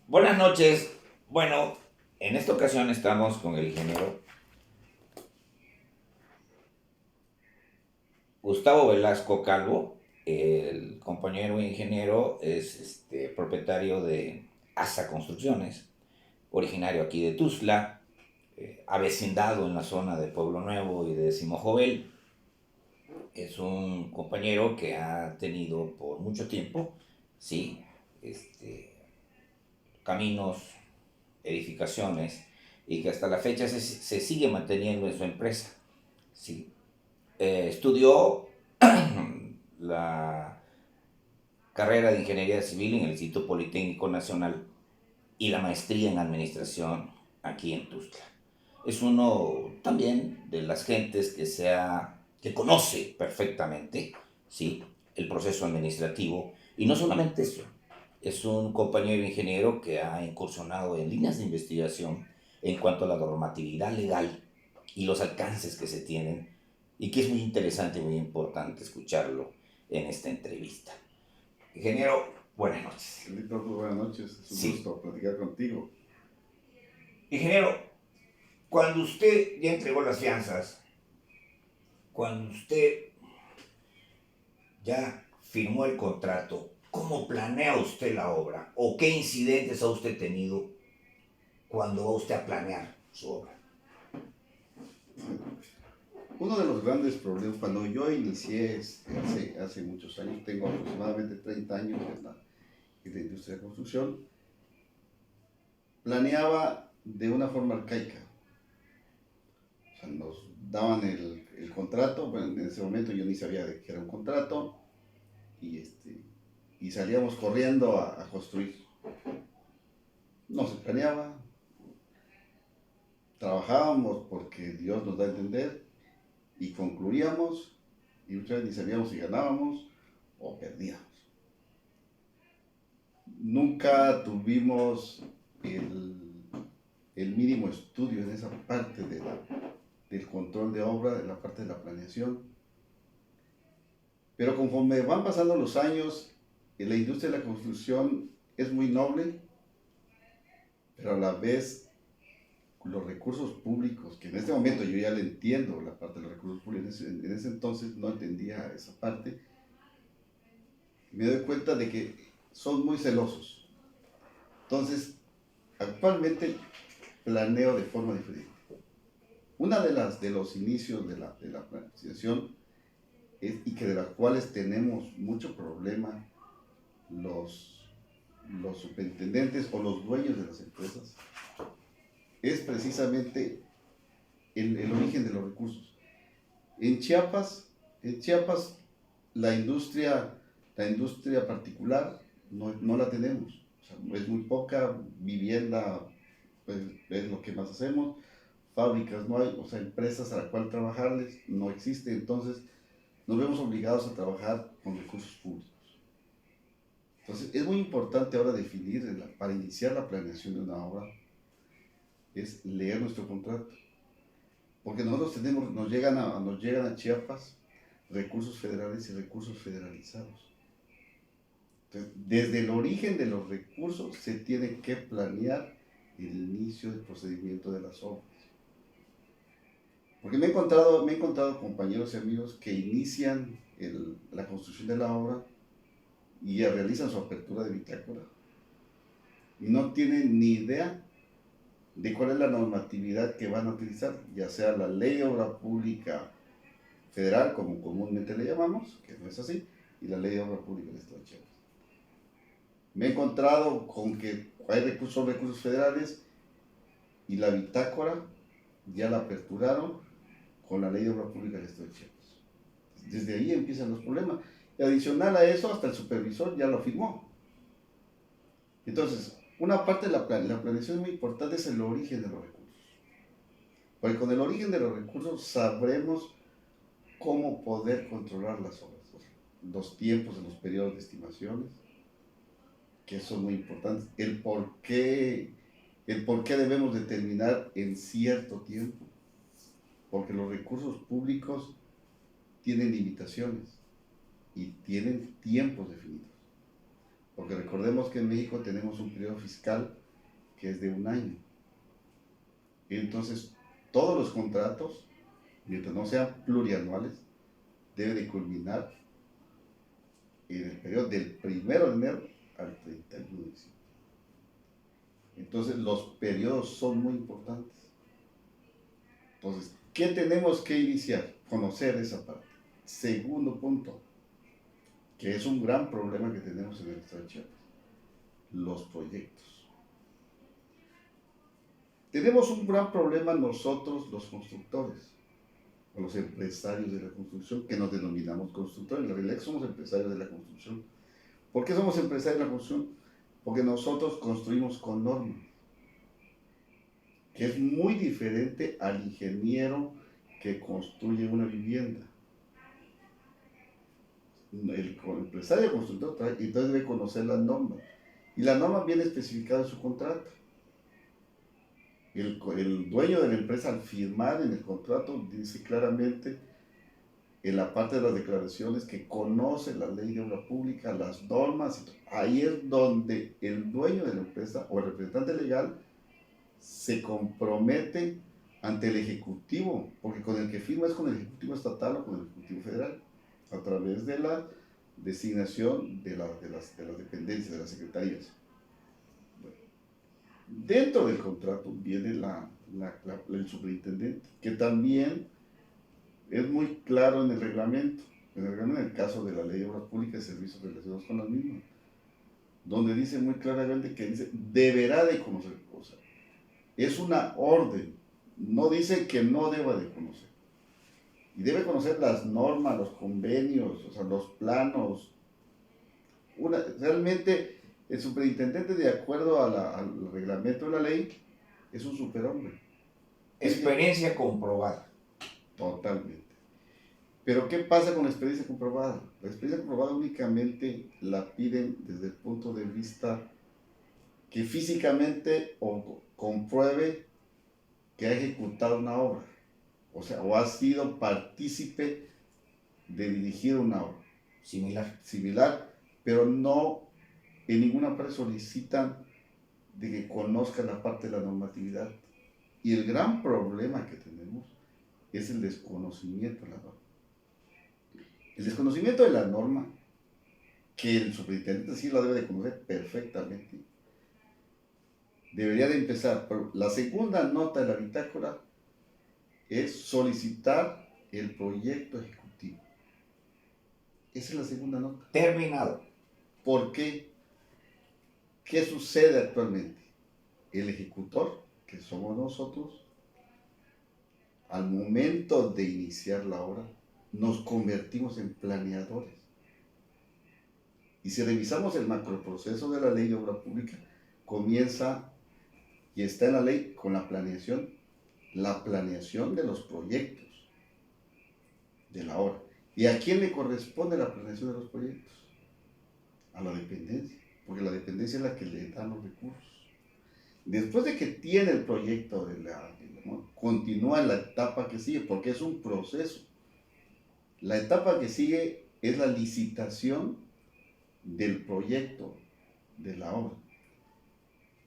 Buenas noches. Bueno, en esta ocasión estamos con el ingeniero Gustavo Velasco Calvo. El compañero ingeniero es propietario de ASA Construcciones, originario aquí de Tuzla, avecindado en la zona de Pueblo Nuevo y de Simojovel. Es un compañero que ha tenido por mucho tiempo, sí, este, caminos, edificaciones, y que hasta la fecha se sigue manteniendo en su empresa. Sí. Estudió la carrera de Ingeniería Civil en el Instituto Politécnico Nacional y la maestría en Administración aquí en Tuzla. Es uno también de las gentes que conoce perfectamente, ¿sí?, el proceso administrativo. Y no solamente eso, es un compañero ingeniero que ha incursionado en líneas de investigación en cuanto a la normatividad legal y los alcances que se tienen, y que es muy interesante y muy importante escucharlo en esta entrevista. Ingeniero, buenas noches. Víctor, muy buenas noches. Es un Sí. gusto platicar contigo. Ingeniero, cuando usted ya entregó las fianzas, cuando usted ya firmó el contrato, ¿cómo planea usted la obra? ¿O qué incidentes ha usted tenido cuando va usted a planear su obra? Uno de los grandes problemas, cuando yo inicié hace muchos años, tengo aproximadamente 30 años en la industria de construcción, planeaba de una forma arcaica. O sea, nos daban el contrato, bueno, en ese momento yo ni sabía de qué era un contrato, y, y salíamos corriendo a construir. No se planeaba, trabajábamos porque Dios nos da a entender y concluíamos y muchas veces ni sabíamos si ganábamos o perdíamos. Nunca tuvimos el, el mínimo estudio en esa parte del control de obra, de la parte de la planeación. Pero conforme van pasando los años, la industria de la construcción es muy noble, pero a la vez los recursos públicos, que en este momento yo ya le entiendo la parte de los recursos públicos, en ese entonces no entendía esa parte, me doy cuenta de que son muy celosos. Entonces, actualmente planeo de forma diferente. Una de los inicios de la planificación y que de las cuales tenemos mucho problema los, los superintendentes o los dueños de las empresas es precisamente el origen de los recursos. En Chiapas la industria particular no la tenemos. O sea, es muy poca vivienda, pues, es lo que más hacemos. Fábricas no hay, o sea, empresas a la cual trabajarles no existe. Entonces nos vemos obligados a trabajar con recursos públicos. Entonces es muy importante ahora definir, para iniciar la planeación de una obra, es leer nuestro contrato. Porque nosotros nos llegan a Chiapas recursos federales y recursos federalizados. Entonces, desde el origen de los recursos se tiene que planear el inicio del procedimiento de las obras. Porque me he encontrado compañeros y amigos que inician la construcción de la obra y ya realizan su apertura de bitácora y no tienen ni idea de cuál es la normatividad que van a utilizar, ya sea la ley de obra pública federal, como comúnmente le llamamos, que no es así, y la ley de obra pública del Estado de Chiapas. Me he encontrado con que son recursos federales y la bitácora ya la aperturaron con la ley de obra pública del Estado de Chiapas. Desde ahí empiezan los problemas. Y adicional a eso, hasta el supervisor ya lo firmó. Entonces, una parte de la planeación muy importante es el origen de los recursos. Porque con el origen de los recursos sabremos cómo poder controlar las obras, los tiempos de los periodos de estimaciones, que son muy importantes, el por qué debemos determinar en cierto tiempo, porque los recursos públicos tienen limitaciones y tienen tiempos definidos. Porque recordemos que en México tenemos un periodo fiscal que es de 1 año. Entonces, todos los contratos, mientras no sean plurianuales, deben de culminar en el periodo del 1 de enero al 31 de diciembre. Entonces, los periodos son muy importantes. Entonces, ¿qué tenemos que iniciar? Conocer esa parte. Segundo punto, que es un gran problema que tenemos en el estado de Chiapas, los proyectos. Tenemos un gran problema nosotros, los constructores, o los empresarios de la construcción, que nos denominamos constructores. En la realidad somos empresarios de la construcción. ¿Por qué somos empresarios de la construcción? Porque nosotros construimos con normas, que es muy diferente al ingeniero que construye una vivienda. El empresario constructor entonces debe conocer las normas, y la norma viene especificada en su contrato. El dueño de la empresa, al firmar en el contrato, dice claramente en la parte de las declaraciones que conoce la ley de obra pública, las normas. Ahí es donde el dueño de la empresa o el representante legal se compromete ante el Ejecutivo, porque con el que firma es con el Ejecutivo estatal o con el Ejecutivo federal, a través de la designación de las dependencias, de las secretarías. Dentro del contrato viene el superintendente, que también es muy claro en el reglamento, en el caso de la Ley de Obras Públicas y Servicios relacionados con las mismas, donde dice muy claramente que dice, deberá de conocer cosas. Es una orden, no dice que no deba de conocer. Y debe conocer las normas, los convenios, o sea, los planos. Realmente el superintendente, de acuerdo al reglamento de la ley, es un superhombre. Experiencia comprobada. Totalmente. Pero ¿qué pasa con la experiencia comprobada? La experiencia comprobada únicamente la piden desde el punto de vista que físicamente o compruebe que ha ejecutado una obra, o sea, o ha sido partícipe de dirigir una obra. Similar, pero no en ninguna parte solicitan de que conozca la parte de la normatividad. Y el gran problema que tenemos es el desconocimiento de la norma. El desconocimiento de la norma, que el superintendente sí la debe de conocer perfectamente, debería de empezar. Pero la segunda nota de la bitácora es solicitar el proyecto ejecutivo. Esa es la segunda nota. Terminado. ¿Por qué? ¿Qué sucede actualmente? El ejecutor, que somos nosotros, al momento de iniciar la obra, nos convertimos en planeadores. Y si revisamos el macroproceso de la Ley de Obra Pública, comienza y está en la ley con la planeación de los proyectos de la obra. ¿Y a quién le corresponde la planeación de los proyectos? A la dependencia, porque la dependencia es la que le da los recursos. Después de que tiene el proyecto continúa en la etapa que sigue, porque es un proceso. La etapa que sigue es la licitación del proyecto de la obra.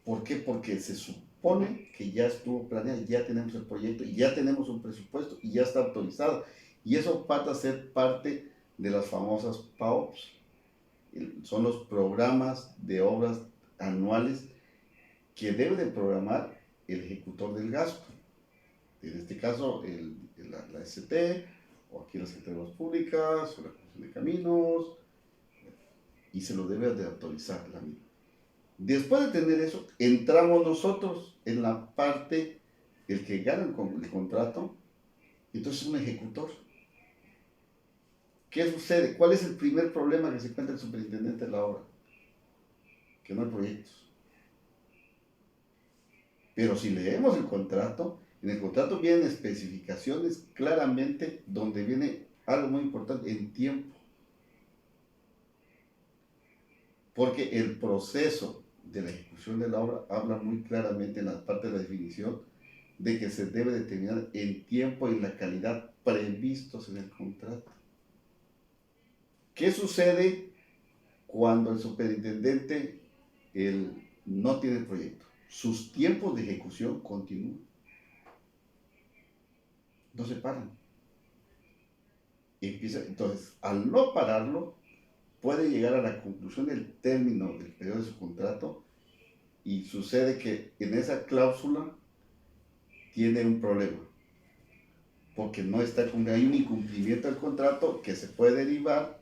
¿Por qué? Porque se supone que ya estuvo planeado, ya tenemos el proyecto, y ya tenemos un presupuesto, y ya está autorizado. Y eso pasa a ser parte de las famosas PAOPs. Son los programas de obras anuales que debe de programar el ejecutor del gasto. En este caso, la ST, o aquí la Secretaría de Obras Públicas, o la Comisión de Caminos, y se lo debe de autorizar la misma. Después de tener eso, entramos nosotros en la parte, el que gana el contrato, entonces es un ejecutor. ¿Qué sucede? ¿Cuál es el primer problema que se encuentra el superintendente de la obra? Que no hay proyectos. Pero si leemos el contrato, en el contrato vienen especificaciones claramente donde viene algo muy importante, en tiempo. Porque el proceso de la ejecución de la obra habla muy claramente en la parte de la definición de que se debe determinar el tiempo y la calidad previstos en el contrato. ¿Qué sucede cuando el superintendente él no tiene el proyecto, sus tiempos de ejecución continúan, no se paran. Entonces, al no pararlo, puede llegar a la conclusión del término del periodo de su contrato y sucede que en esa cláusula tiene un problema, porque no está, hay un incumplimiento del contrato que se puede derivar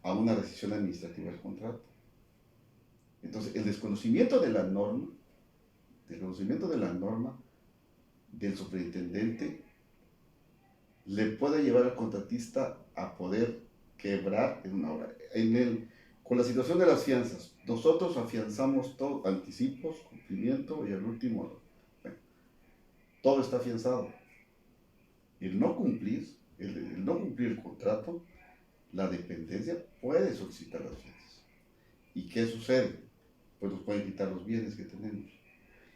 a una rescisión administrativa del contrato. Entonces, el desconocimiento de la norma, del superintendente le puede llevar al contratista a poder quebrar en una obra. Con la situación de las fianzas, nosotros afianzamos todo, anticipos, cumplimiento y al último, bueno, todo está afianzado. El no cumplir el contrato, la dependencia puede solicitar las fianzas. ¿Y qué sucede? Pues nos pueden quitar los bienes que tenemos.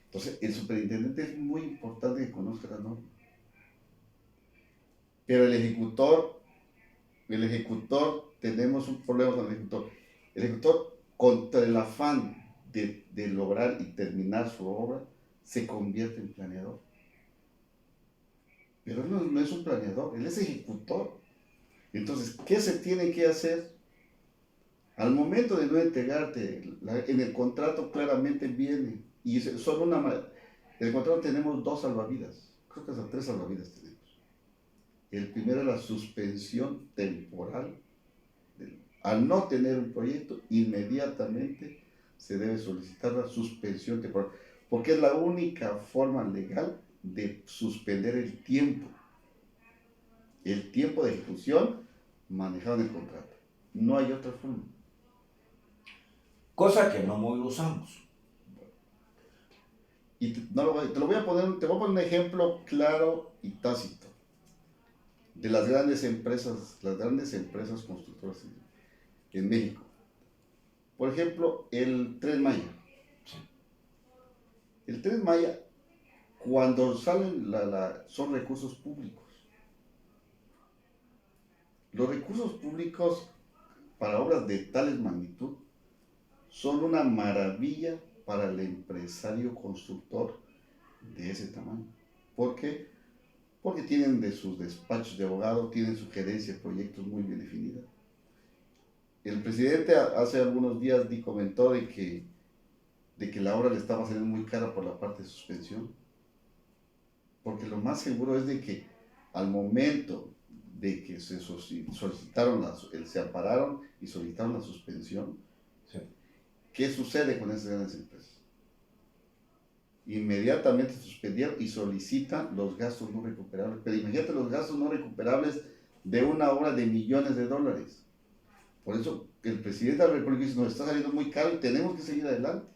Entonces, el superintendente es muy importante que conozca la norma. Pero el ejecutor, tenemos un problema con el ejecutor. El ejecutor, contra el afán de lograr y terminar su obra, se convierte en planeador. Pero él no es un planeador, él es ejecutor. Entonces, ¿qué se tiene que hacer? Al momento de no entregarte, en el contrato claramente viene, y solo en el contrato tenemos 2 salvavidas, creo que hasta 3 salvavidas tenemos. El primero es la suspensión temporal. Al no tener un proyecto, inmediatamente se debe solicitar la suspensión temporal, porque es la única forma legal de suspender el tiempo de ejecución manejado en el contrato. No hay otra forma. Cosa que no muy usamos. Y te voy a poner un ejemplo claro y tácito de las grandes empresas constructoras en México. Por ejemplo, el Tren Maya. Sí. El Tren Maya, cuando salen, son recursos públicos. Los recursos públicos para obras de tales magnitud son una maravilla para el empresario constructor de ese tamaño. ¿Por qué? Porque tienen de sus despachos de abogado, tienen su gerencia de proyectos muy bien definida. El presidente hace algunos días comentó de que la obra le estaba saliendo muy cara por la parte de suspensión, porque lo más seguro es de que al momento de que se ampararon y solicitaron la suspensión, Sí. ¿qué sucede con esas grandes empresas? Inmediatamente suspendieron y solicitan los gastos no recuperables. Pero imagínate los gastos no recuperables de una obra de millones de dólares. Por eso el presidente de la República dice, nos está saliendo muy caro y tenemos que seguir adelante.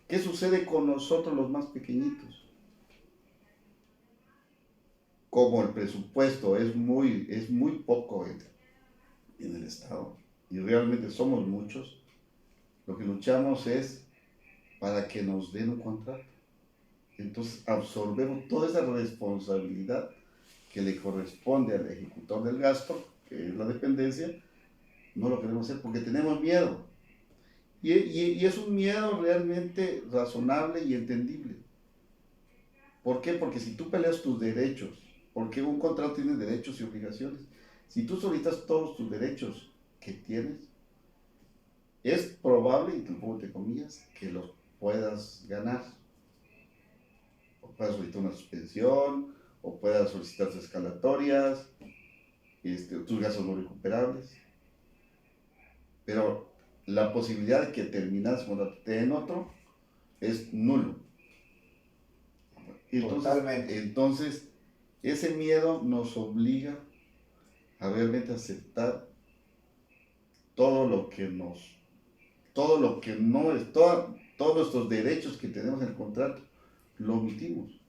¿Qué sucede con nosotros los más pequeñitos? Como el presupuesto es muy poco en el Estado y realmente somos muchos, lo que luchamos es para que nos den un contrato. Entonces absorbemos toda esa responsabilidad que le corresponde al ejecutor del gasto, que es la dependencia. No lo queremos hacer porque tenemos miedo. Y es un miedo realmente razonable y entendible. ¿Por qué? Porque si tú peleas tus derechos, porque un contrato tiene derechos y obligaciones, si tú solicitas todos tus derechos que tienes, es probable, y te pongo entre comillas, que los puedas ganar. O puedas solicitar una suspensión, o puedas solicitar tus escalatorias, tus gastos no recuperables. Pero la posibilidad de que terminas en otro es nulo. Entonces, ese miedo nos obliga a realmente aceptar todo lo que no es, todos nuestros derechos que tenemos en el contrato, lo omitimos.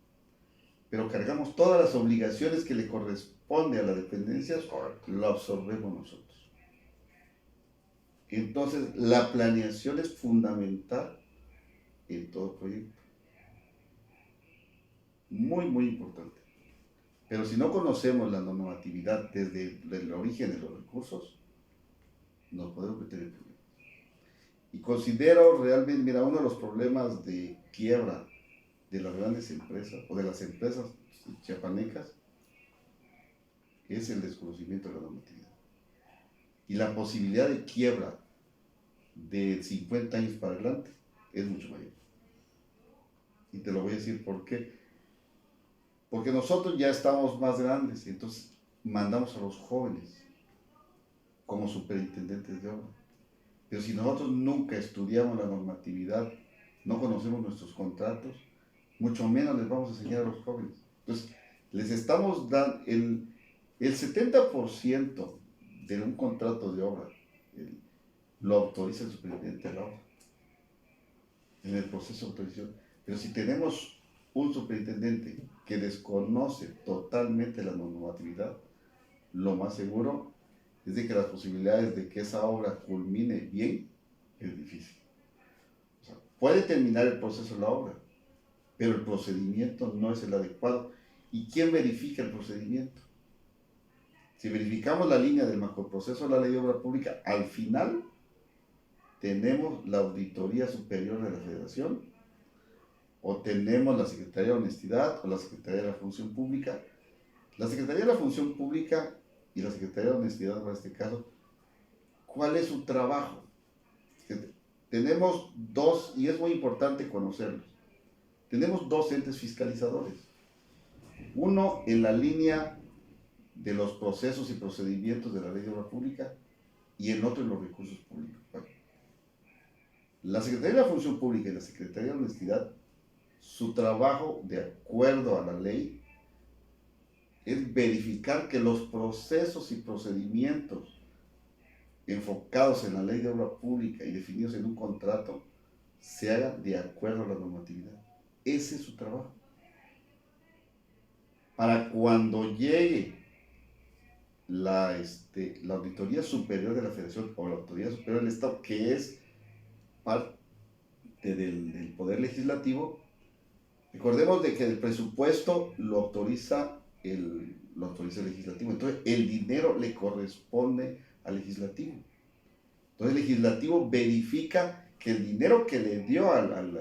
Pero cargamos todas las obligaciones que le corresponde a la dependencia, lo absorbemos nosotros. Entonces, la planeación es fundamental en todo proyecto. Muy, muy importante. Pero si no conocemos la normatividad desde el origen de los recursos, nos podemos meter en problemas. Y considero realmente, mira, uno de los problemas de quiebra de las grandes empresas o de las empresas chiapanecas es el desconocimiento de la normatividad. Y la posibilidad de quiebra de 50 años para adelante es mucho mayor. Y te lo voy a decir por qué. Porque nosotros ya estamos más grandes, y entonces mandamos a los jóvenes como superintendentes de obra. Pero si nosotros nunca estudiamos la normatividad, no conocemos nuestros contratos, mucho menos les vamos a enseñar a los jóvenes. Entonces, les estamos dando el 70% de un contrato de obra, lo autoriza el superintendente de la obra, en el proceso de autorización. Pero si tenemos un superintendente que desconoce totalmente la normatividad, lo más seguro es de que las posibilidades de que esa obra culmine bien es difícil. O sea, puede terminar el proceso de la obra, pero el procedimiento no es el adecuado. ¿Y quién verifica el procedimiento? Si verificamos la línea del macroproceso de la ley de obra pública, al final tenemos la Auditoría Superior de la Federación, o tenemos la Secretaría de Honestidad, o la Secretaría de la Función Pública. La Secretaría de la Función Pública y la Secretaría de Honestidad, en este caso, ¿cuál es su trabajo? Tenemos dos, y es muy importante conocerlos. Tenemos dos entes fiscalizadores. Uno en la línea de los procesos y procedimientos de la ley de obra pública y el otro en los recursos públicos. Bueno, la Secretaría de la Función Pública y la Secretaría de Honestidad, su trabajo, de acuerdo a la ley, es verificar que los procesos y procedimientos enfocados en la ley de obra pública y definidos en un contrato se hagan de acuerdo a la normatividad. Ese es su trabajo. Para cuando llegue la Auditoría Superior de la Federación o la Auditoría Superior del Estado, que es parte del Poder Legislativo, recordemos de que el presupuesto lo autoriza el Legislativo, entonces el dinero le corresponde al Legislativo. Entonces el Legislativo verifica que el dinero que le dio al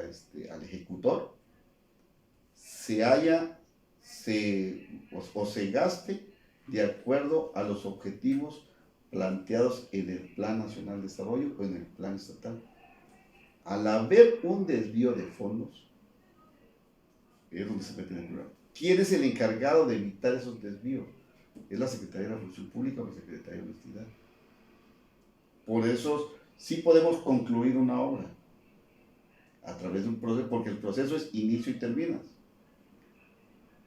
ejecutor se gaste de acuerdo a los objetivos planteados en el Plan Nacional de Desarrollo o en el Plan Estatal. Al haber un desvío de fondos, es donde se mete en el programa. ¿Quién es el encargado de evitar esos desvíos? Es la Secretaría de la Función Pública o la Secretaría de Honestidad. Por eso sí podemos concluir una obra a través de un proceso, porque el proceso es inicio y terminas,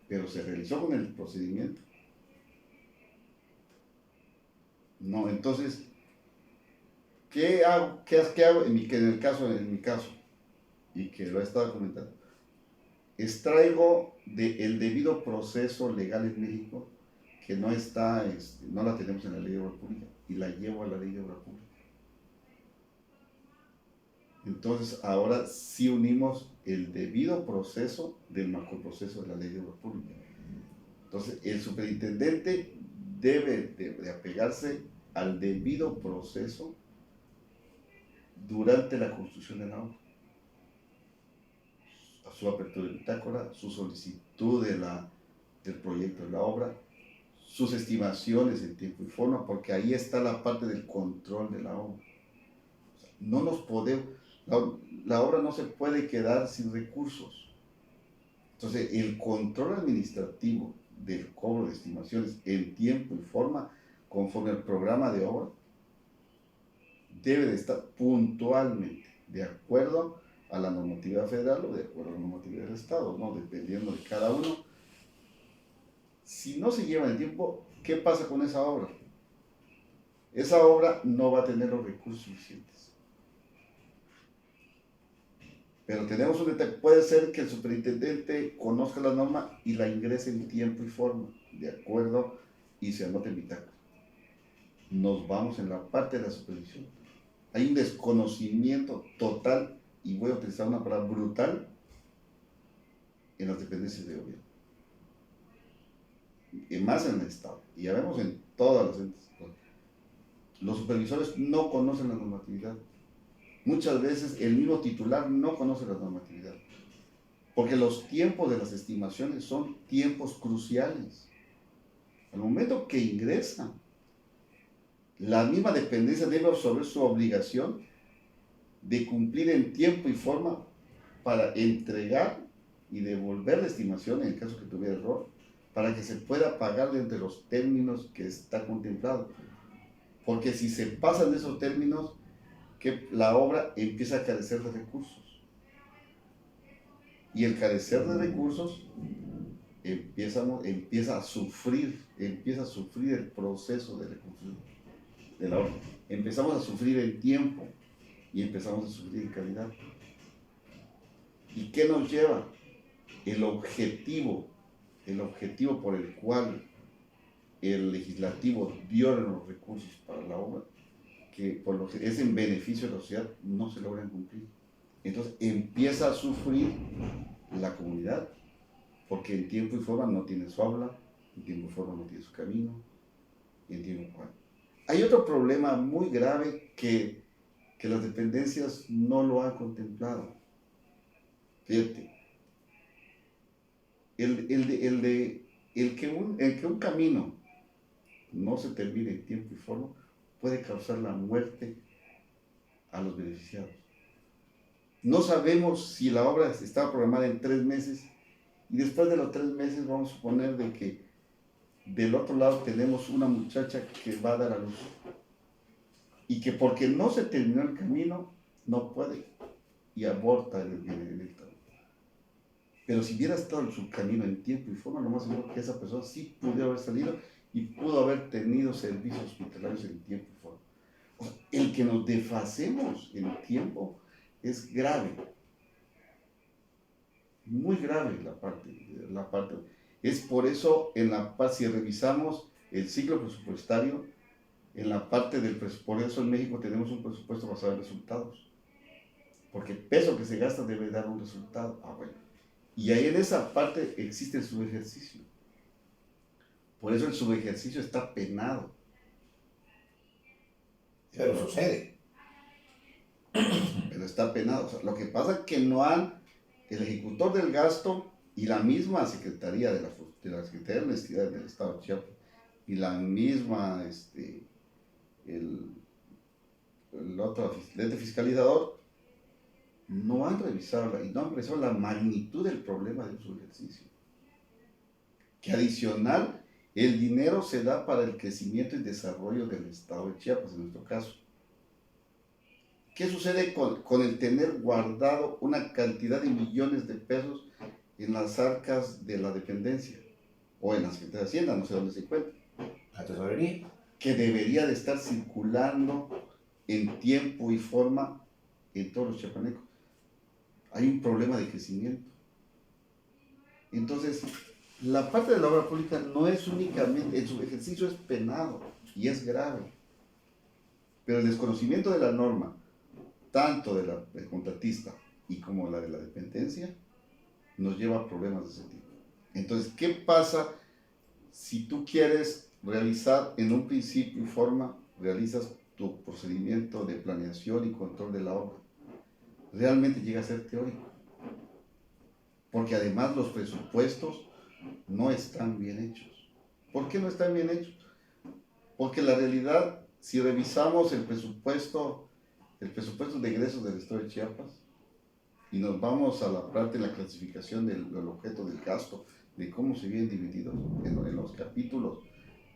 pero se realizó con el procedimiento. No, entonces, ¿qué hago? ¿Qué hago en mi caso, y que lo he estado comentando? Extraigo el debido proceso legal en México, que no la tenemos en la ley de obra pública, y la llevo a la ley de obra pública. Entonces, ahora sí unimos el debido proceso del macroproceso de la ley de obra pública. Entonces, el superintendente debe de apegarse al debido proceso durante la construcción de la obra. A su apertura de bitácora, su solicitud del proyecto de la obra, sus estimaciones en tiempo y forma, porque ahí está la parte del control de la obra. O sea, no nos podemos, la obra no se puede quedar sin recursos. Entonces, el control administrativo del cobro de estimaciones en tiempo y forma, conforme al programa de obra, debe de estar puntualmente de acuerdo a la normatividad federal o de acuerdo a la normatividad del Estado, ¿no? Dependiendo de cada uno. Si no se lleva el tiempo, ¿qué pasa con esa obra? Esa obra no va a tener los recursos suficientes. Pero tenemos un detalle, puede ser que el superintendente conozca la norma y la ingrese en tiempo y forma, de acuerdo, y se anote en bitácora. Nos vamos en la parte de la supervisión. Hay un desconocimiento total, y voy a utilizar una palabra brutal, en las dependencias de gobierno. Y más en el Estado. Y ya vemos en todas las entes. los supervisores no conocen la normatividad. Muchas veces el mismo titular no conoce la normatividad, porque los tiempos de las estimaciones son tiempos cruciales. Al momento que ingresa, la misma dependencia debe absorber su obligación de cumplir en tiempo y forma para entregar y devolver la estimación en el caso que tuviera error, para que se pueda pagar dentro de los términos que está contemplado. Porque si se pasan de esos términos, que la obra empieza a carecer de recursos. Y el carecer de recursos empieza a sufrir el proceso de reconstrucción de la obra. Empezamos a sufrir en tiempo y empezamos a sufrir en calidad. ¿Y qué nos lleva? El objetivo por el cual el legislativo dio los recursos para la obra, que por lo que es en beneficio de la sociedad, no se logran cumplir. Entonces empieza a sufrir la comunidad, porque en tiempo y forma no tiene su habla, en tiempo y forma no tiene su camino, y en tiempo y forma. Hay otro problema muy grave que las dependencias no lo han contemplado. Fíjate, el que un camino no se termine en tiempo y forma puede causar la muerte a los beneficiados. No sabemos si la obra está programada en 3 meses y después de los 3 meses vamos a suponer de que del otro lado tenemos una muchacha que va a dar a luz y que porque no se terminó el camino no puede y aborta el trabajo. Pero si hubiera estado en su camino en tiempo y forma, lo más seguro que esa persona sí pudo haber salido y pudo haber tenido servicios hospitalarios en tiempo y forma. O sea, el que nos desfasemos en tiempo es grave, muy grave la parte. Es por eso, si revisamos el ciclo presupuestario, en la parte del presupuesto, por eso en México tenemos un presupuesto basado en resultados, porque el peso que se gasta debe dar un resultado. Bueno. Y ahí en esa parte existe el subejercicio. Por eso el subejercicio está penado. Pero sucede. Pero está penado. O sea, lo que pasa es que no han, el ejecutor del gasto y la misma Secretaría de la Secretaría de Honestidad del Estado de Chiapas y la misma, el otro ente fiscalizador, no han revisado y no han revisado la magnitud del problema del subejercicio. Que adicional, el dinero se da para el crecimiento y desarrollo del Estado de Chiapas, en nuestro caso. ¿Qué sucede con el tener guardado una cantidad de millones de pesos en las arcas de la dependencia? O en la Secretaría de Hacienda, no sé dónde se encuentra. La tesorería. Que debería de estar circulando en tiempo y forma en todos los chiapanecos. Hay un problema de crecimiento. Entonces, la parte de la obra pública no es únicamente, el subejercicio es penado y es grave. Pero el desconocimiento de la norma, tanto del contratista y como la de la dependencia, nos lleva a problemas de ese tipo. Entonces, ¿qué pasa si tú quieres realizar en un principio y forma, realizas tu procedimiento de planeación y control de la obra? Realmente llega a ser teórico. Porque además los presupuestos no están bien hechos. ¿Por qué no están bien hechos? Porque la realidad, si revisamos el presupuesto de egresos del Estado de Chiapas y nos vamos a la parte de la clasificación del objeto del gasto, de cómo se vienen divididos en los capítulos,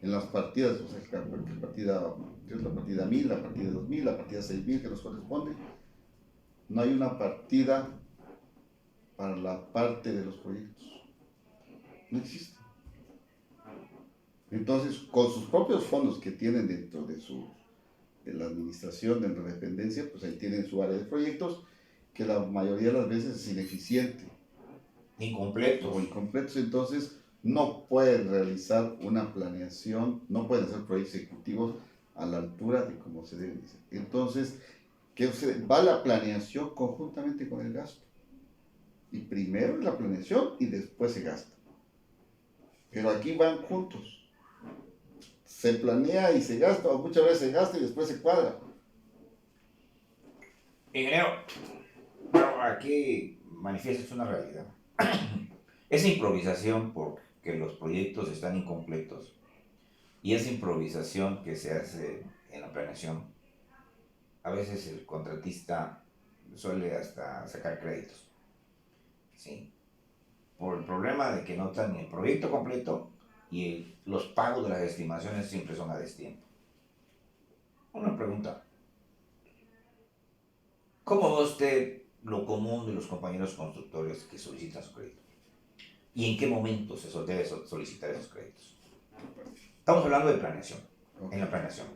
en las partidas, o sea, la partida 1000, la partida 2000, la partida 6000 que nos corresponde, no hay una partida para la parte de los proyectos. No existe. Entonces, con sus propios fondos que tienen dentro de la administración, de la dependencia, pues ahí tienen su área de proyectos, que la mayoría de las veces es ineficiente. Incompletos. O incompletos, entonces no pueden realizar una planeación, no pueden hacer proyectos ejecutivos a la altura de como se debe hacer. Entonces, va la planeación conjuntamente con el gasto. Y primero es la planeación y después se gasta. Pero aquí van juntos. se planea y se gasta, o muchas veces se gasta y después se cuadra. Ingeniero, pero aquí manifiestas una realidad. Esa improvisación porque los proyectos están incompletos y esa improvisación que se hace en la planeación, a veces el contratista suele hasta sacar créditos, ¿sí? Por el problema de que no están ni el proyecto completo y los pagos de las estimaciones siempre son a destiempo. Una pregunta, ¿cómo ve usted lo común de los compañeros constructores que solicitan su crédito? ¿Y en qué momento se debe solicitar esos créditos? Estamos hablando de planeación, en la planeación.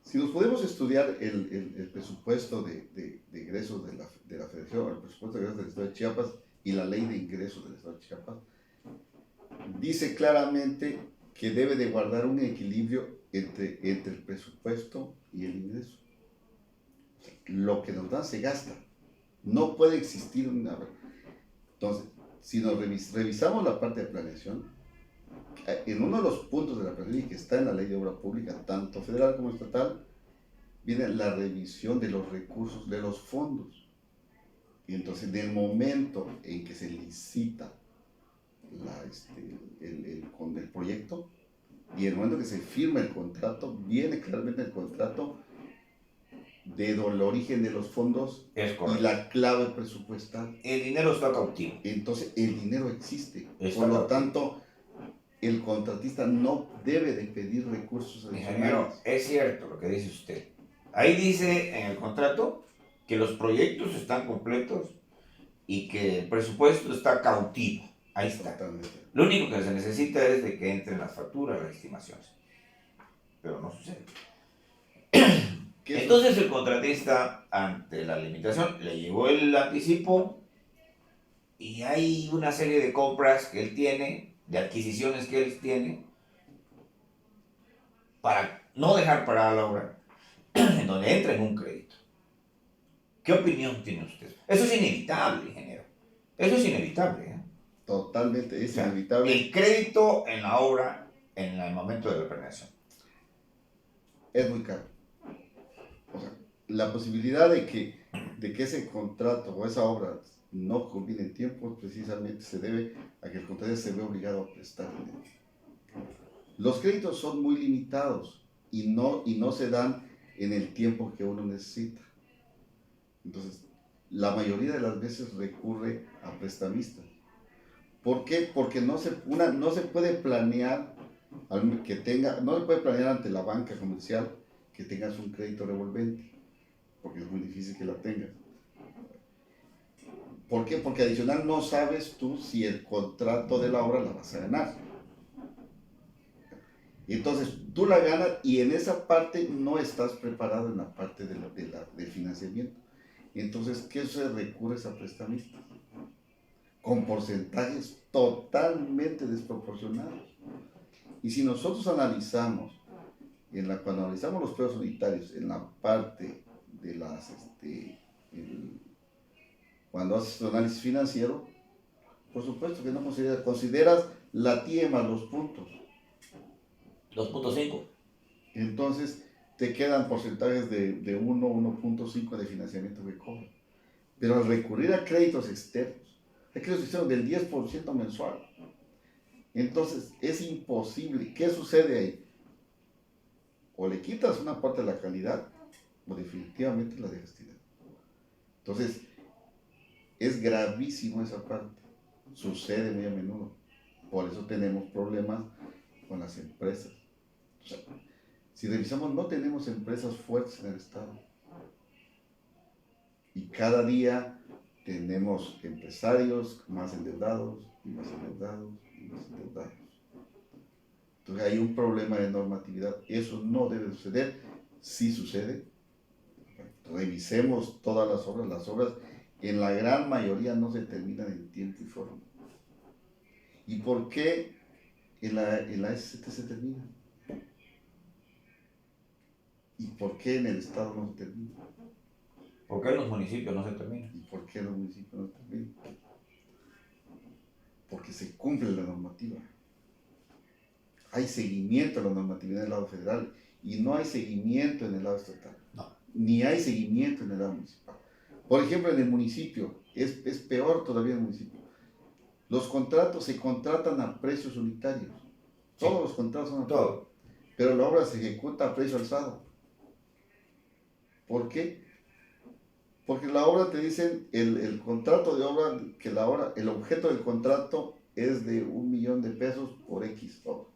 Si nos podemos estudiar el presupuesto de ingresos de la Federación, el presupuesto de ingresos del Estado de Chiapas y la ley de ingresos del Estado de Chiapas, dice claramente que debe de guardar un equilibrio entre el presupuesto y el ingreso. Lo que nos dan se gasta. No puede existir una... Entonces, si nos revisamos la parte de planeación, en uno de los puntos de la planeación que está en la ley de obra pública, tanto federal como estatal, viene la revisión de los recursos, de los fondos. Y entonces, en el momento en que se licita con el proyecto y en el momento que se firma el contrato, viene claramente el contrato del origen de los fondos y la clave presupuestal. El dinero está cautivo. Entonces, el dinero existe. Está Por lo cautivo. tanto, el contratista no debe de pedir recursos Ingeniero, adicionales. es cierto lo que dice usted. Ahí dice en el contrato que los proyectos están completos y que el presupuesto está cautivo. Ahí está. Totalmente. Lo único que se necesita es de que entren las facturas, las estimaciones. Pero no sucede. Entonces el contratista, ante la limitación, le llegó el anticipo y hay una serie de compras que él tiene, de adquisiciones que él tiene, para no dejar parada la obra, en donde entra en un crédito. ¿Qué opinión tiene usted? Eso es inevitable, ingeniero. Eso es inevitable. Totalmente, es O sea, inevitable. el crédito en la obra, en el momento de la planeación. Es muy caro. O sea, la posibilidad de que ese contrato o esa obra no culmine en tiempo, precisamente se debe a que el contratista se ve obligado a prestar dinero. Los créditos son muy limitados y no se dan en el tiempo que uno necesita. Entonces, la mayoría de las veces recurre a prestamistas. ¿Por qué? Porque no se puede planear no se puede planear ante la banca comercial que tengas un crédito revolvente, porque es muy difícil que la tengas. ¿Por qué? Porque adicional no sabes tú si el contrato de la obra la vas a ganar. Entonces tú la ganas y en esa parte no estás preparado en la parte del financiamiento. Entonces, ¿qué se recurre a prestamistas? Con porcentajes totalmente desproporcionados. Y si nosotros analizamos, cuando analizamos los precios unitarios en la parte de cuando haces tu análisis financiero, por supuesto que no consideras la TIE más los puntos. 2.5. Entonces te quedan porcentajes de 1, 1.5 de financiamiento que cobran. Pero al recurrir a créditos externos, hay créditos externos del 10% mensual. Entonces es imposible. ¿Qué sucede ahí? O le quitas una parte de la calidad o definitivamente la dejas tirar. Entonces es gravísimo esa parte. Sucede muy a menudo. Por eso tenemos problemas con las empresas. O sea, si revisamos, no tenemos empresas fuertes en el Estado. Y cada día tenemos empresarios más endeudados, y más endeudados, y más endeudados. Entonces hay un problema de normatividad. Eso no debe suceder. Sí sucede. Revisemos todas las obras. Las obras en la gran mayoría no se terminan en tiempo y forma. ¿Y por qué en la SCT se termina? ¿Y por qué en el Estado no se termina? ¿Por qué en los municipios no se termina? ¿Y por qué en los municipios no se termina? Porque se cumple la normativa. hay seguimiento a la normatividad del lado federal y no hay seguimiento en el lado estatal, No. ni hay seguimiento en el lado municipal. Por ejemplo, en el municipio, es peor todavía en el municipio. Los contratos se contratan a precios unitarios. Sí. Todos los contratos son a Todo. pero la obra se ejecuta a precio alzado. ¿Por qué? Porque la obra te dicen, el contrato de obra, que la obra, el objeto del contrato es de 1.000.000 de pesos por X obra.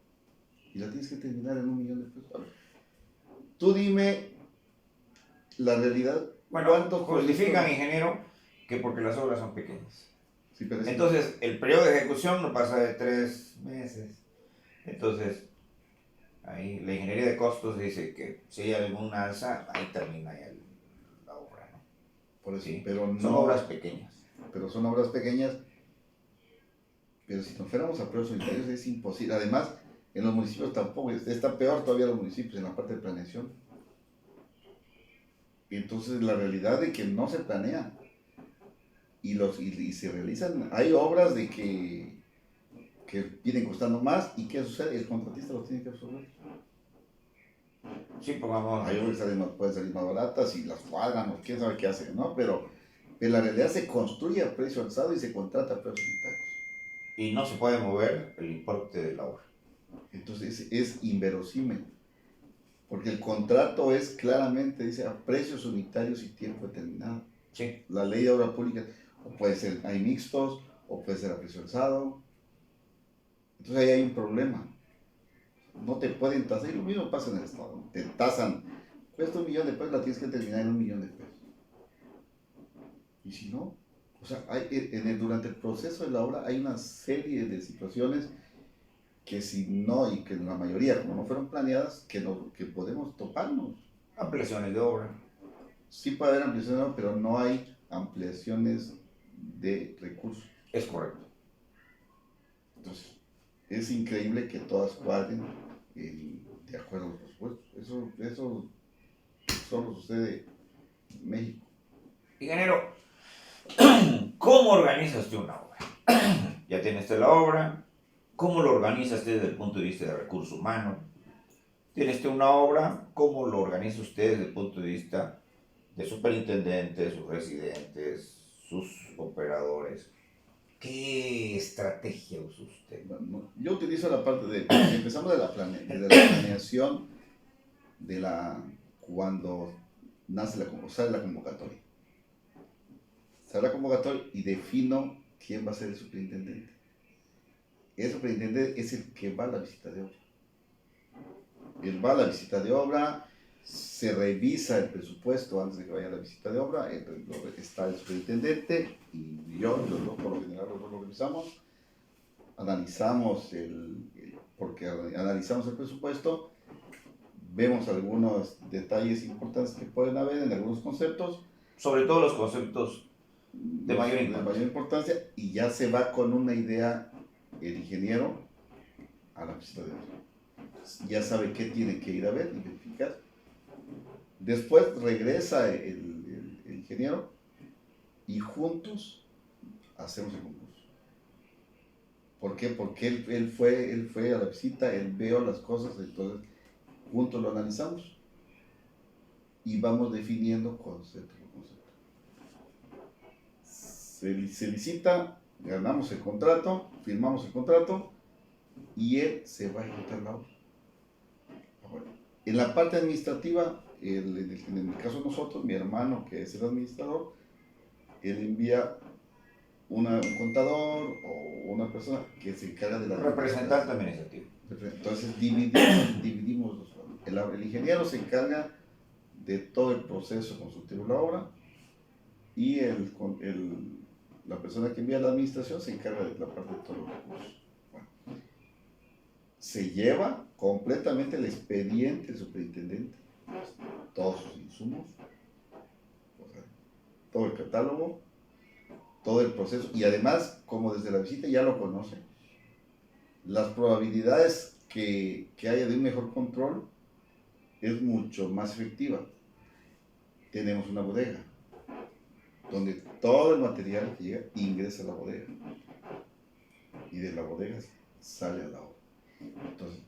Y la tienes que terminar en 1.000.000 de pesos. A ver, tú dime la realidad. Bueno, ¿Cuánto justifican, costó? ingeniero, que porque las obras son pequeñas. Sí, pero Entonces, el periodo de ejecución no pasa de 3 meses. Entonces, ahí la ingeniería de costos dice que si hay alguna alza, ahí termina ya la obra, ¿no? por eso, Sí, pero son no, obras pequeñas. pero son obras pequeñas. Pero si nos fuéramos a precios unitarios es imposible. Además, en los municipios tampoco, está peor todavía los municipios en la parte de planeación. Y entonces la realidad de que no se planea y se realizan, hay obras de que vienen costando más y ¿qué sucede? El contratista los tiene que absorber. Sí, pongamos. Hay obras que pueden salir más baratas y las cuadran o quién sabe qué hacen, ¿no? Pero en la realidad se construye a precio alzado y se contrata a precios unitarios. Y no se puede mover el importe de la obra. Entonces es inverosímil. Porque el contrato es claramente, dice, a precios unitarios y tiempo determinado. Sí. La ley de obra pública, o puede ser, hay mixtos, o puede ser a precio alzado. Entonces ahí hay un problema. No te pueden tasar, y lo mismo pasa en el Estado. ¿No? Te tasan, cuesta 1.000.000 de pesos, la tienes que terminar en 1.000.000 de pesos. Y si no, o sea, durante el proceso de la obra hay una serie de situaciones que si no, y que en la mayoría, como no fueron planeadas, que podemos toparnos. Ampliaciones de obra. Sí puede haber ampliaciones, pero no hay ampliaciones de recursos. Es correcto. Entonces, es increíble que todas cuadren de acuerdo a los presupuestos. Eso solo sucede en México. Ingeniero, ¿cómo organiza usted una obra? Ya tiene usted la obra. ¿Cómo lo organiza usted desde el punto de vista de recursos humanos? Tiene usted una obra, ¿cómo lo organiza usted desde el punto de vista de superintendentes, sus residentes, sus operadores? ¿Qué estrategia usa usted? Yo utilizo la parte empezamos desde la planeación cuando sale la convocatoria. Sale la convocatoria y defino quién va a ser el superintendente. El superintendente es el que va a la visita de obra. Él va a la visita de obra, se revisa el presupuesto antes de que vaya a la visita de obra, está el superintendente y yo, por lo general, lo revisamos, analizamos porque analizamos el presupuesto, vemos algunos detalles importantes que pueden haber en algunos conceptos. Sobre todo los conceptos de mayor importancia y ya se va con una idea el ingeniero a la visita de obra. Ya sabe qué tiene que ir a ver y verificar. Después regresa el ingeniero y juntos hacemos el concurso. ¿Por qué? Porque él fue a la visita, él vio las cosas, entonces juntos lo analizamos y vamos definiendo concepto por concepto. Se licita, ganamos el contrato, firmamos el contrato y él se va a ejecutar la obra. En la parte administrativa, en el caso de nosotros, mi hermano, que es el administrador, él envía un contador o una persona que se encarga de la representante administrativo. Entonces dividimos los roles. El ingeniero se encarga de todo el proceso constructivo de la obra y la persona que envía a la administración se encarga de la parte de todos los recursos. Bueno, se lleva completamente el expediente del superintendente, todos sus insumos, todo el catálogo, todo el proceso y además, como desde la visita ya lo conocen, las probabilidades que haya de un mejor control es mucho más efectiva. Tenemos una bodega donde todo el material que llega ingresa a la bodega y de la bodega sale a la obra. Entonces,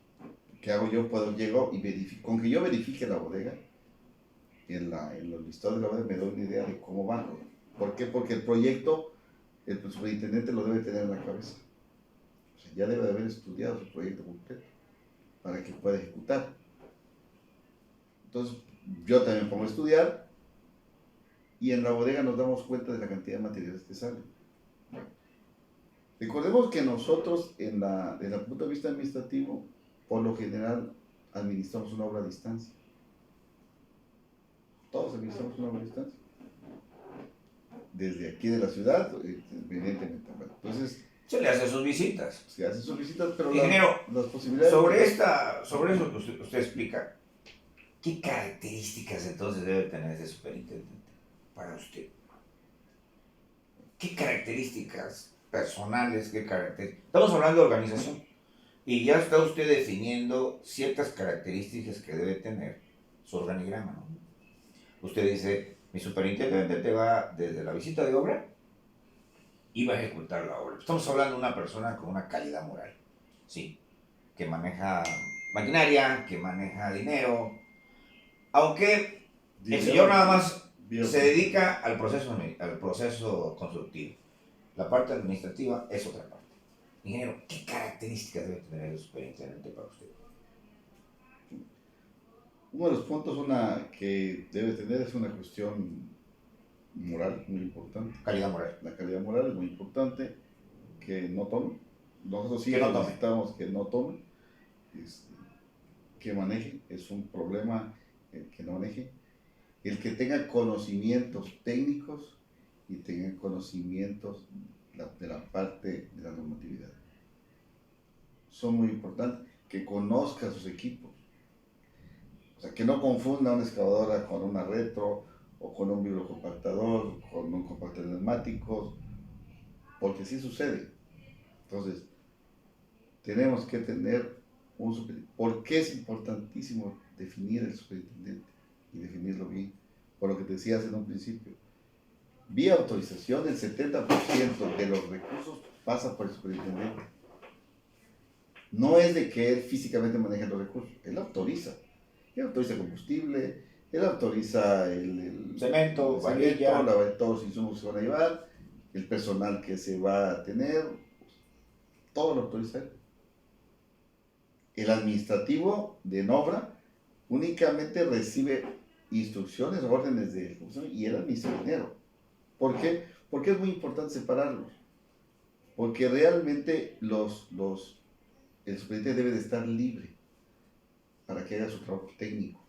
¿Qué hago yo? Llego y verifico, con que yo verifique la bodega, en los listados de la bodega me doy una idea de cómo van. ¿Por qué? Porque el proyecto, el superintendente lo debe tener en la cabeza. O sea, ya debe de haber estudiado su proyecto completo para que pueda ejecutar. Entonces, yo también pongo a estudiar y en la bodega nos damos cuenta de la cantidad de materiales que salen. Recordemos que nosotros, desde el punto de vista administrativo, por lo general, administramos una obra a distancia. Todos administramos una obra a distancia. Desde aquí de la ciudad, evidentemente. Bueno, entonces, Se le hace sus visitas. se hacen sus visitas, pero Ingeniero, las posibilidades... sobre eso que usted explica, ¿qué características entonces debe tener ese superintendente para usted? ¿Qué características personales, Estamos hablando de organización y ya está usted definiendo ciertas características que debe tener su organigrama, ¿no? Usted dice, mi superintendente te va desde la visita de obra y va a ejecutar la obra. Estamos hablando de una persona con una calidad moral, ¿sí? Que maneja maquinaria, que maneja dinero, aunque el señor nada más se dedica al proceso constructivo. La parte administrativa es otra parte. Ingeniero, ¿qué características debe tener el superintendente para usted? Uno de los puntos que debe tener es una cuestión moral muy importante. Calidad moral. La calidad moral es muy importante, que no tome. Nosotros sí Que no tome. necesitamos que no tome, que maneje, es un problema el que no maneje. El que tenga conocimientos técnicos y tenga conocimientos de la parte de la normatividad. Son muy importantes, que conozca sus equipos. O sea, que no confunda una excavadora con una retro, o con un vibrocompactador, con un compactador de neumáticos, porque sí sucede. Entonces, tenemos que tener un superintendente. ¿Por qué es importantísimo definir el superintendente? Y definirlo bien. Por lo que te decías en un principio. Vía autorización, el 70% de los recursos pasa por el superintendente. No es de que él físicamente maneje los recursos, él autoriza. Él autoriza combustible, él autoriza el Cemento, varilla, todos los insumos que se van a llevar, el personal que se va a tener, todo lo autoriza él. El administrativo de obra únicamente recibe instrucciones, órdenes de ejecución y él administra el dinero. ¿Por qué? Porque es muy importante separarlos. Porque realmente el superintendente debe de estar libre para que haga su trabajo técnico.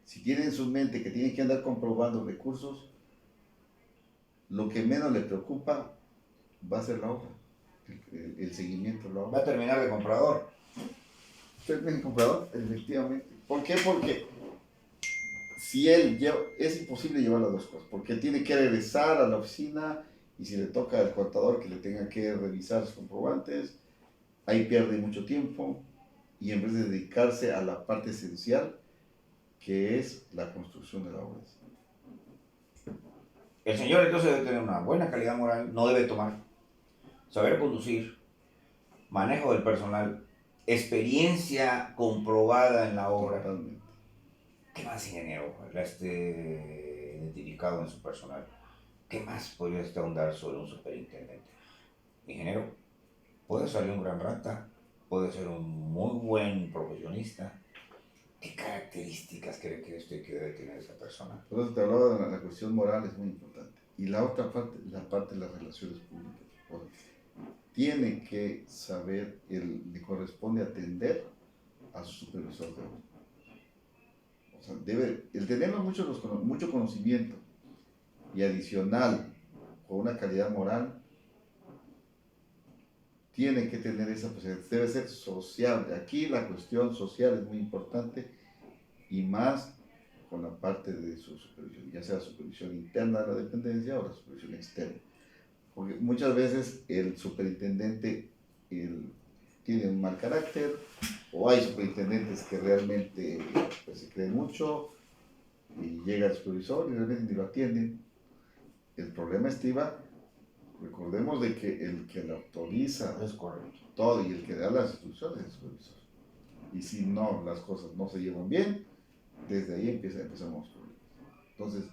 Si tiene en su mente que tiene que andar comprobando recursos, lo que menos le preocupa va a ser la obra, el seguimiento de la obra. va a terminar de comprador. Termina de comprador, efectivamente. ¿Por qué? Porque si él es imposible llevar las dos cosas, porque tiene que regresar a la oficina y si le toca al contador que le tenga que revisar sus comprobantes, ahí pierde mucho tiempo y en vez de dedicarse a la parte esencial, que es la construcción de la obra. El señor entonces debe tener una buena calidad moral, no debe tomar, saber conducir, manejo del personal, experiencia comprobada en la obra. Totalmente. ¿Qué más, ingeniero? Identificado en su personal. ¿Qué más podría usted ahondar sobre un superintendente? Ingeniero, puede salir un gran rata, puede ser un muy buen profesionista. ¿Qué características cree que usted que debe tener esa persona? Por eso te hablaba de la cuestión moral, es muy importante. Y la otra parte, la parte de las relaciones públicas. Tiene que saber, le corresponde atender a su supervisor de obra. O sea, el tener mucho conocimiento y adicional con una calidad moral, tiene que tener esa posibilidad, debe ser sociable. Aquí la cuestión social es muy importante y más con la parte de su supervisión, ya sea la supervisión interna de la dependencia o la supervisión externa. Porque muchas veces el superintendente tiene un mal carácter, o hay superintendentes que realmente pues, se creen mucho, y llega el supervisor y realmente ni lo atienden. El problema estriba, recordemos de que el que lo autoriza Es correcto. todo y el que da las instrucciones es el supervisor. Y si no, las cosas no se llevan bien, desde ahí empezamos problemas. Entonces,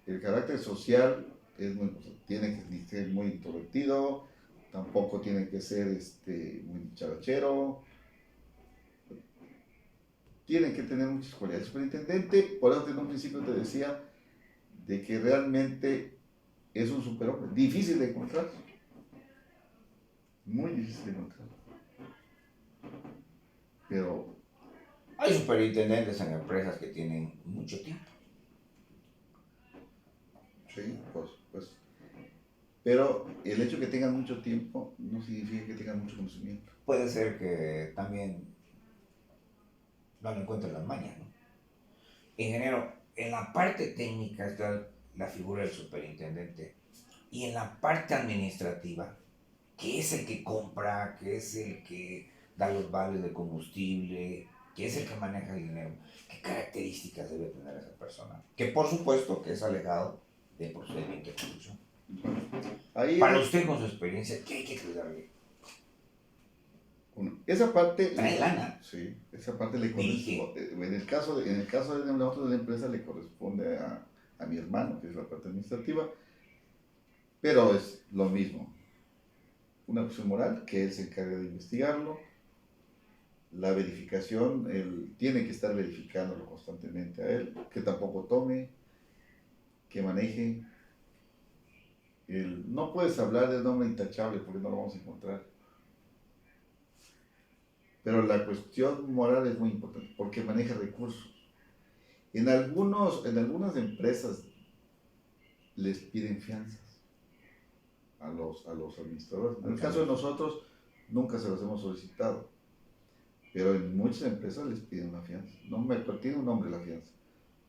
el carácter social es muy importante. Tiene que ser muy introvertido, tampoco tiene que ser muy charachero, tiene que tener muchas cualidades. El superintendente, por eso en un principio te decía, de que realmente es un superhombre, difícil de encontrar, muy difícil de encontrar. Pero, Hay superintendentes en empresas que tienen mucho tiempo. sí, pues, pero el hecho de que tengan mucho tiempo no significa que tengan mucho conocimiento. Puede ser que también no le encuentren las mañas, ¿no? Ingeniero, en la parte técnica está la figura del superintendente y en la parte administrativa, que es el que compra, que es el que da los vales de combustible, que es el que maneja el dinero. ¿Qué características debe tener esa persona? Que por supuesto que es alejado del procedimiento de corrupción. Ahí Para es, usted con su experiencia, ¿qué hay que cuidarle? esa parte, Trae lana, sí, esa parte le dirige. corresponde, en el caso de nosotros de la empresa le corresponde a mi hermano, que es la parte administrativa, pero es lo mismo, una cuestión moral, que él se encarga de investigarlo, la verificación, él tiene que estar verificándolo constantemente a él, que tampoco tome, que maneje, no puedes hablar de un hombre intachable porque no lo vamos a encontrar. Pero la cuestión moral es muy importante porque maneja recursos. En algunas empresas les piden fianzas a los administradores. En el caso de nosotros, nunca se los hemos solicitado. Pero en muchas empresas les piden una fianza. No me tiene un nombre la fianza.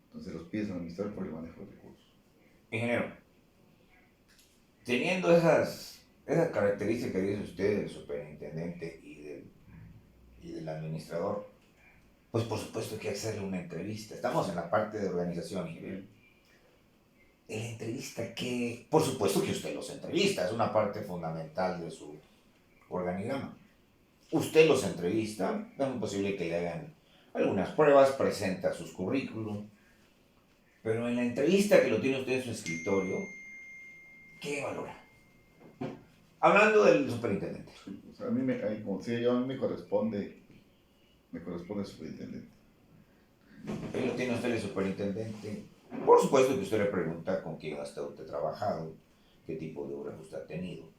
Entonces los pides al administrador por el manejo de recursos. Ingeniero, teniendo esas características que dice usted del superintendente y del administrador, pues por supuesto que hay que hacerle una entrevista. Estamos en la parte de organización, ingeniero. En la entrevista que, por supuesto que usted los entrevista, es una parte fundamental de su organigrama. Usted los entrevista, es muy posible que le hagan algunas pruebas, presenta sus currículum, pero en la entrevista que lo tiene usted en su escritorio, ¿qué valora? Hablando del superintendente. O sea, como decía yo, a mí me corresponde el superintendente. Ahí lo tiene usted el superintendente. Por supuesto que usted le pregunta con quién ha usted trabajado, qué tipo de obras usted ha tenido,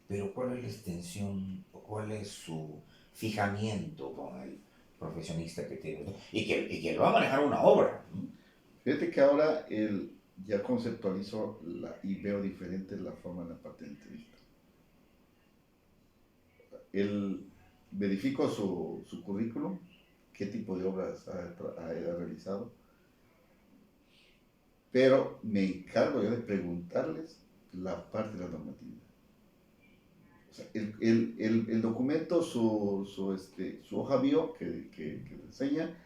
pero cuál es la extensión o cuál es su fijamiento con el profesionista que tiene usted y que lo va a manejar una obra, ¿no? Fíjate que ahora ya conceptualizo y veo diferente la forma en la parte de entrevista. Verifico su currículum, qué tipo de obras ha realizado, pero me encargo yo de preguntarles la parte de la normatividad. O sea, el documento, su hoja bio que enseña,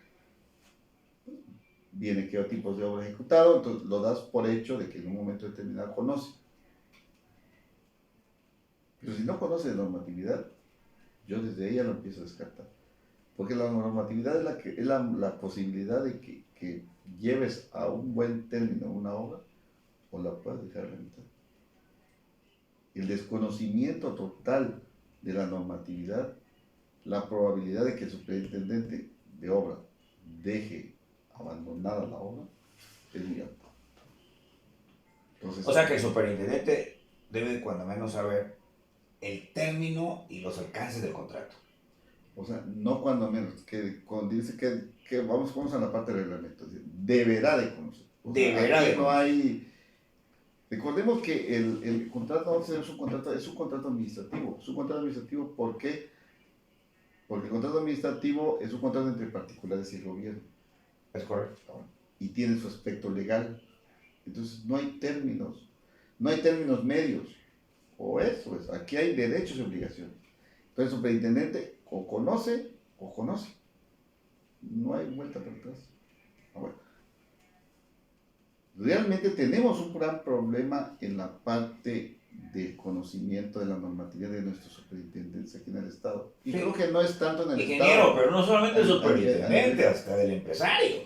viene qué tipos de obra ha ejecutado, entonces lo das por hecho de que en un momento determinado conoce. Pero si no conoce de normatividad, yo desde ella lo empiezo a descartar. Porque la normatividad es la posibilidad de que lleves a un buen término una obra o la puedas dejar a la mitad. El desconocimiento total de la normatividad, la probabilidad de que el superintendente de obra deje abandonada la obra es muy alta. Entonces, O sea que el superintendente debe cuando menos saber el término y los alcances del contrato. o sea, no cuando menos, dice que vamos a la parte del reglamento, deberá de conocer. Deberá de no conocer. hay. Recordemos que el contrato es un contrato administrativo. Es un contrato administrativo, ¿por qué? Porque el contrato administrativo es un contrato entre particulares y el gobierno. Es correcto. Y tiene su aspecto legal. Entonces no hay términos medios. O eso es, aquí hay derechos y obligaciones. Entonces el superintendente o conoce. No hay vuelta para atrás. Bueno, realmente tenemos un gran problema en la parte del conocimiento de la normatividad de nuestros superintendentes aquí en el Estado. Y Sí. creo que no es tanto en el Ingeniero, Estado. pero no solamente el Al- superintendente, hasta del empresario.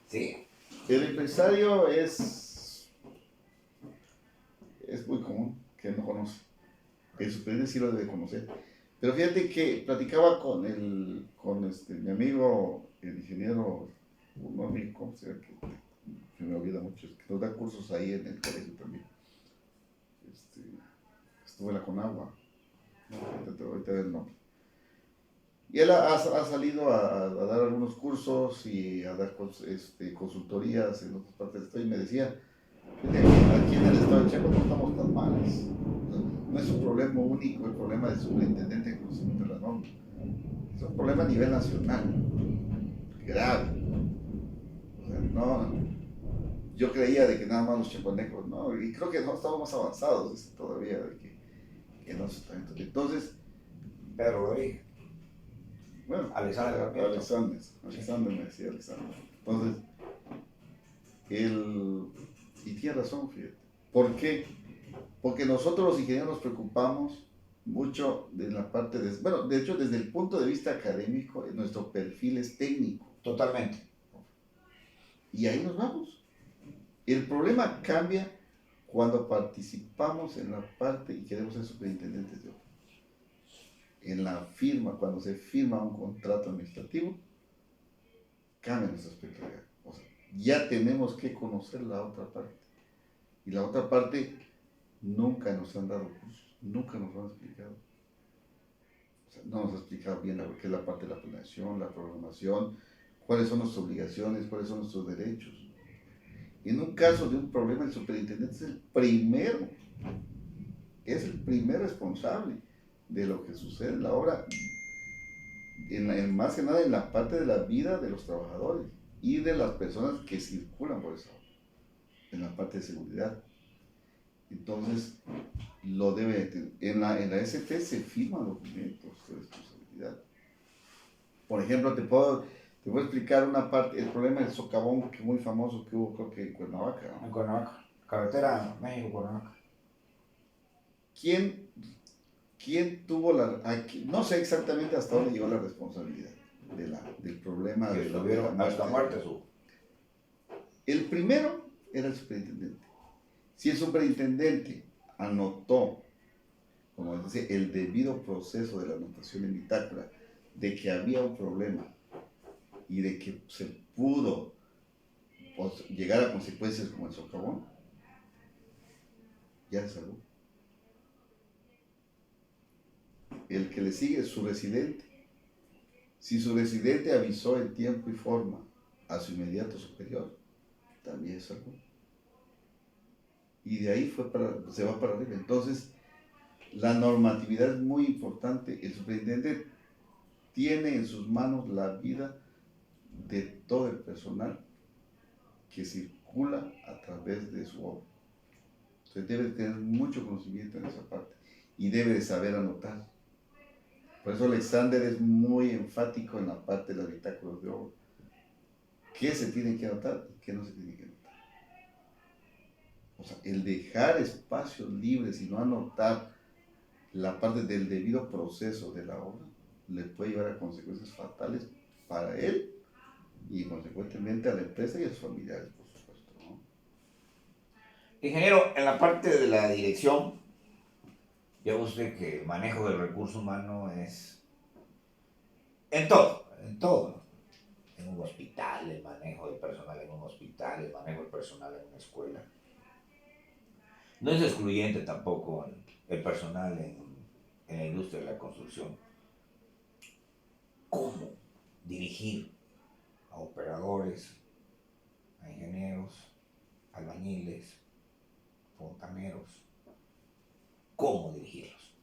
¿Sí? El empresario es muy común que no conoce. El superintendente sí lo debe conocer. Pero fíjate que platicaba con mi amigo, el ingeniero, un amigo, ¿cómo se llama? Que me olvida mucho, es que nos da cursos ahí en el colegio también. Este, Estuvo en la Conagua, no, ahorita el nombre. Y él ha salido a dar algunos cursos y a dar consultorías en otras partes del estado y me decía, aquí en el estado de Chiapas no estamos tan males. No es un problema único el problema del superintendente de conocimiento de la norma. Es un problema a nivel nacional, grave. O sea, no, yo creía de que nada más los chiapanecos, ¿no? Y creo que no estamos más avanzados todavía, que no se están. Entonces, Pedro Rodríguez, bueno, Alexander Garfield. Alexander me decía Alexander. Entonces, y tiene razón, fíjate. ¿Por qué? Porque nosotros los ingenieros nos preocupamos mucho de la parte bueno, de hecho, desde el punto de vista académico, nuestro perfil es técnico. Totalmente. Y ahí nos vamos. El problema cambia cuando participamos en la parte y queremos ser superintendentes de obra. En la firma, cuando se firma un contrato administrativo, cambia nuestro aspecto legal. O sea, ya tenemos que conocer la otra parte. Y la otra parte nunca nos han dado cursos, nunca nos lo han explicado. O sea, no nos ha explicado bien qué es la parte de la planeación, la programación, cuáles son nuestras obligaciones, cuáles son nuestros derechos. En un caso de un problema, el superintendente es el primer responsable de lo que sucede en la obra, más que nada en la parte de la vida de los trabajadores y de las personas que circulan por esa obra, en la parte de seguridad. Entonces, lo debe de tener. En la ST se firman documentos de responsabilidad. Por ejemplo, te puedo explicar una parte, el problema del socavón que muy famoso que hubo, creo que en Cuernavaca, ¿no? En Cuernavaca, carretera México-Cuernavaca. ¿Quién tuvo no sé exactamente hasta dónde llegó la responsabilidad del problema Que de la estuvieron hasta muerte su. El primero era el superintendente. Si el superintendente anotó, como dice, el debido proceso de la anotación en bitácora, de que había un problema y de que se pudo llegar a consecuencias como el socavón, ya se salvó. El que le sigue es su residente. Si su residente avisó en tiempo y forma a su inmediato superior, también se salvó. Y de ahí se va para arriba. Entonces, la normatividad es muy importante. El superintendente tiene en sus manos la vida de todo el personal que circula a través de su obra. Entonces debe tener mucho conocimiento en esa parte y debe de saber anotar. Por eso Alexander es muy enfático en la parte de los bitácoros de obra. ¿Qué se tiene que anotar y qué no se tiene que anotar? O sea, el dejar espacios libres y no anotar la parte del debido proceso de la obra le puede llevar a consecuencias fatales para él y consecuentemente a la empresa y a sus familiares, por supuesto, ¿no? Ingeniero, en la parte de la dirección, ya usted que el manejo del recurso humano es en todo, ¿no? En un hospital, el manejo del personal en un hospital, el manejo del personal en una escuela. No es excluyente tampoco el personal en la industria de la construcción. ¿Cómo dirigir a operadores, a ingenieros, albañiles, fontaneros? ¿Cómo dirigirlos?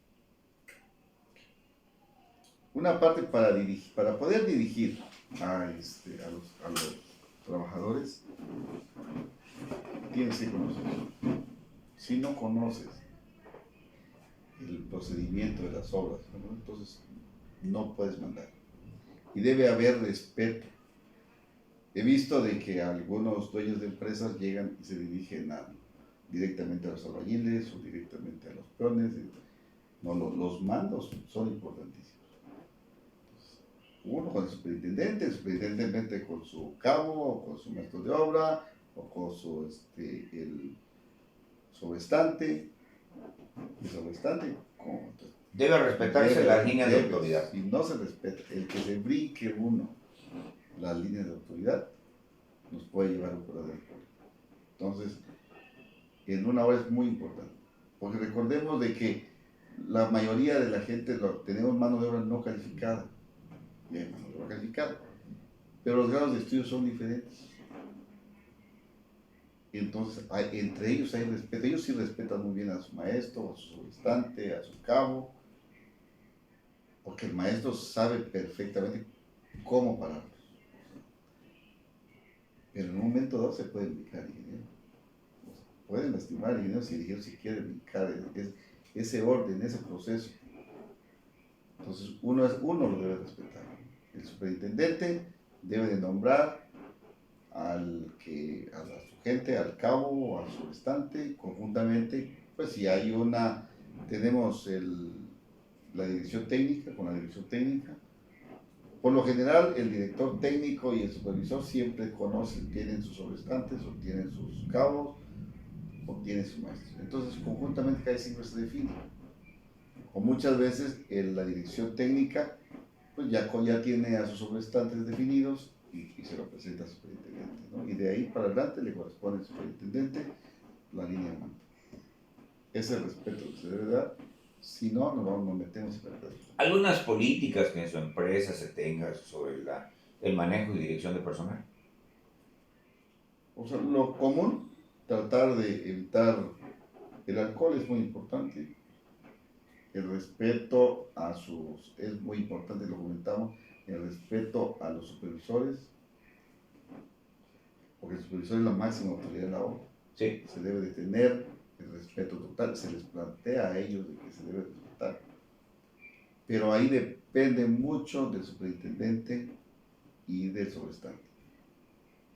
Una parte para poder dirigir a los trabajadores, tienes que conocer. Si no conoces el procedimiento de las obras, ¿no? Entonces no puedes mandar. Y debe haber respeto. He visto de que algunos dueños de empresas llegan y se dirigen directamente a los albañiles o directamente a los peones. No, los mandos son importantísimos. Uno con el superintendente mete con su cabo, o con su maestro de obra, o con su el sobrestante, Debe respetarse las líneas de autoridad. Si no se respeta, el que se brinque uno las líneas de autoridad nos puede llevar a un problema. Entonces, en una hora es muy importante, porque recordemos de que la mayoría de la gente tenemos mano de obra no calificada, bien, mano de obra calificada, pero los grados de estudio son diferentes. Entonces, entre ellos hay respeto. Ellos sí respetan muy bien a su maestro, a su sobrestante, a su cabo, porque el maestro sabe perfectamente cómo pararlos. Pero en un momento dado se puede brincar ingeniero. O sea, pueden lastimar al ingeniero si el ingeniero si quiere brincar ese orden, ese proceso. Entonces, uno lo debe respetar. El superintendente debe de nombrar a su gente, al cabo, al sobrestante, conjuntamente, pues si hay tenemos la dirección técnica, con la dirección técnica. Por lo general, el director técnico y el supervisor siempre tienen sus sobrestantes, o tienen sus cabos, o tienen su maestro. Entonces, conjuntamente cada siempre se define. O muchas veces la dirección técnica, pues ya tiene a sus sobrestantes definidos y se lo presenta al superintendente, ¿no? Y de ahí para adelante le corresponde al superintendente la línea de mando. Ese respeto que se debe dar, si no, nos metemos en perder. ¿Algunas políticas que en su empresa se tenga sobre el manejo y dirección de personal? O sea, lo común, tratar de evitar el alcohol es muy importante. El respeto es muy importante, lo comentamos, el respeto a los supervisores, porque el supervisor es la máxima autoridad de la obra. Sí. Se debe de tener el respeto total, se les plantea a ellos de que se debe respetar. Pero ahí depende mucho del superintendente y del sobrestante.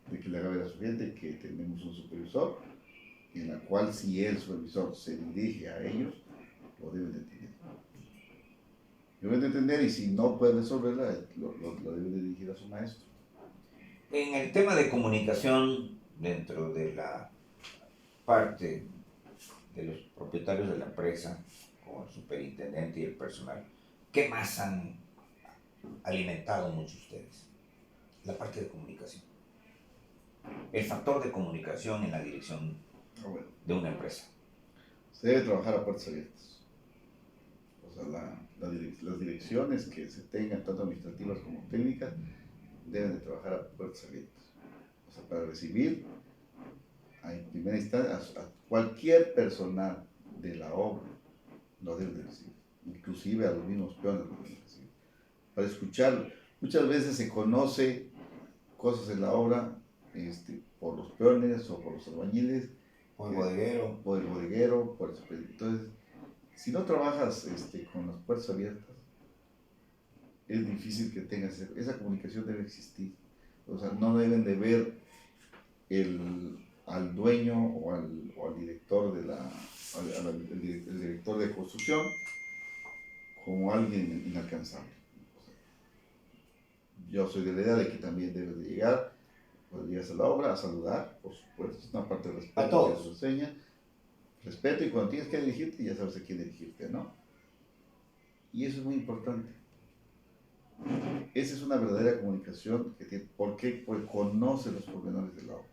De que le haga ver a su gente que tenemos un supervisor, en la cual si el supervisor se dirige a ellos, lo deben de entender. Lo deben de entender y si no puede resolverla, lo debe de dirigir a su maestro. En el tema de comunicación dentro de la parte de los propietarios de la empresa, con el superintendente y el personal, ¿qué más han alimentado mucho ustedes? La parte de comunicación. El factor de comunicación en la dirección de una empresa. Se debe trabajar a puertas abiertas. O sea, las direcciones que se tengan, tanto administrativas como técnicas, deben de trabajar a puertas abiertas. O sea, para recibir en primera instancia a cualquier personal de la obra, lo deben de recibir. Inclusive a los mismos peones lo deben de recibir. Para escucharlo. Muchas veces se conoce cosas en la obra por los peones o por los albañiles. Por el bodeguero. Por el bodeguero, por el superintendente. Entonces, si no trabajas con las puertas abiertas, es difícil que tengas esa comunicación. Debe existir. O sea, no deben de ver al dueño o al director el director de construcción como alguien inalcanzable. O sea, yo soy de la idea de que también debes de llegar, cuando llegas a la obra, a saludar, por supuesto, es una parte de respeto a todos. que se enseña. Respeto, y cuando tienes que dirigirte, ya sabes a quién dirigirte, ¿no? Y eso es muy importante. Esa es una verdadera comunicación que tiene. ¿Por qué? Porque conoce los pormenores de la obra.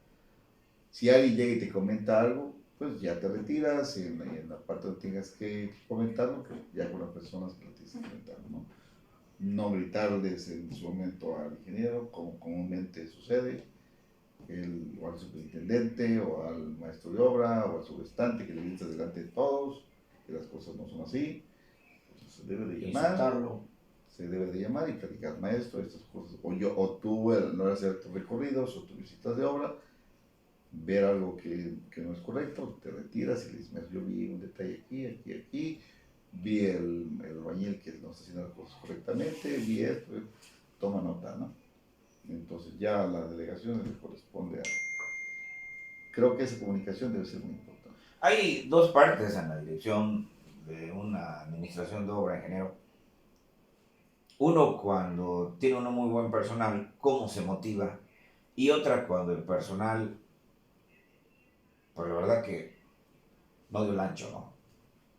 Si alguien llega y te comenta algo, pues ya te retiras y en la parte donde tengas que comentarlo, que ya con las personas que lo tienes que comentar, ¿no? No gritarles en su momento al ingeniero, como comúnmente sucede, o al superintendente, o al maestro de obra, o al subrestante, que le gritas delante de todos, que las cosas no son así. Entonces se debe de llamar. Insultarlo. Se debe de llamar y platicar, maestro, estas cosas. O tú, no hacer tus recorridos o tus visitas de obra, ver algo que no es correcto, te retiras y le dices, yo vi un detalle aquí, vi el albañil que no está haciendo las cosas correctamente, vi esto, toma nota, ¿no? Entonces ya a la delegación le corresponde Creo que esa comunicación debe ser muy importante. Hay dos partes en la dirección de una administración de obra, ingeniero. Uno, cuando tiene uno muy buen personal, cómo se motiva. Y otra, cuando el personal, pues la verdad que no dio el ancho, ¿no?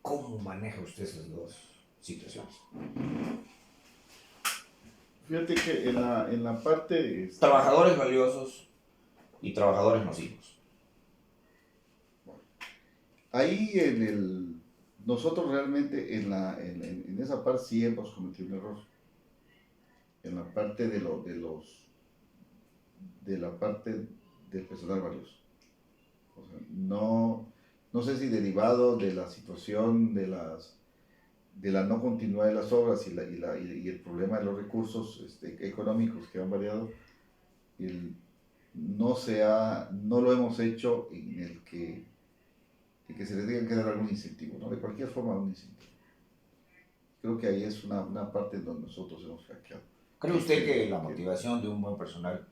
¿Cómo maneja usted esas dos situaciones? Fíjate que en la parte, Trabajadores valiosos y trabajadores nocivos. ahí nosotros realmente en esa parte sí hemos cometido un error. En la parte de la parte del personal valioso. O sea, no sé si derivado de la situación de la no continuidad de las obras y el problema de los recursos económicos que han variado, el, no lo hemos hecho en que se les tenga que dar algún incentivo, ¿no? De cualquier forma, un incentivo. Creo que ahí es una parte en donde nosotros hemos flaqueado. ¿Cree usted que la motivación de un buen personal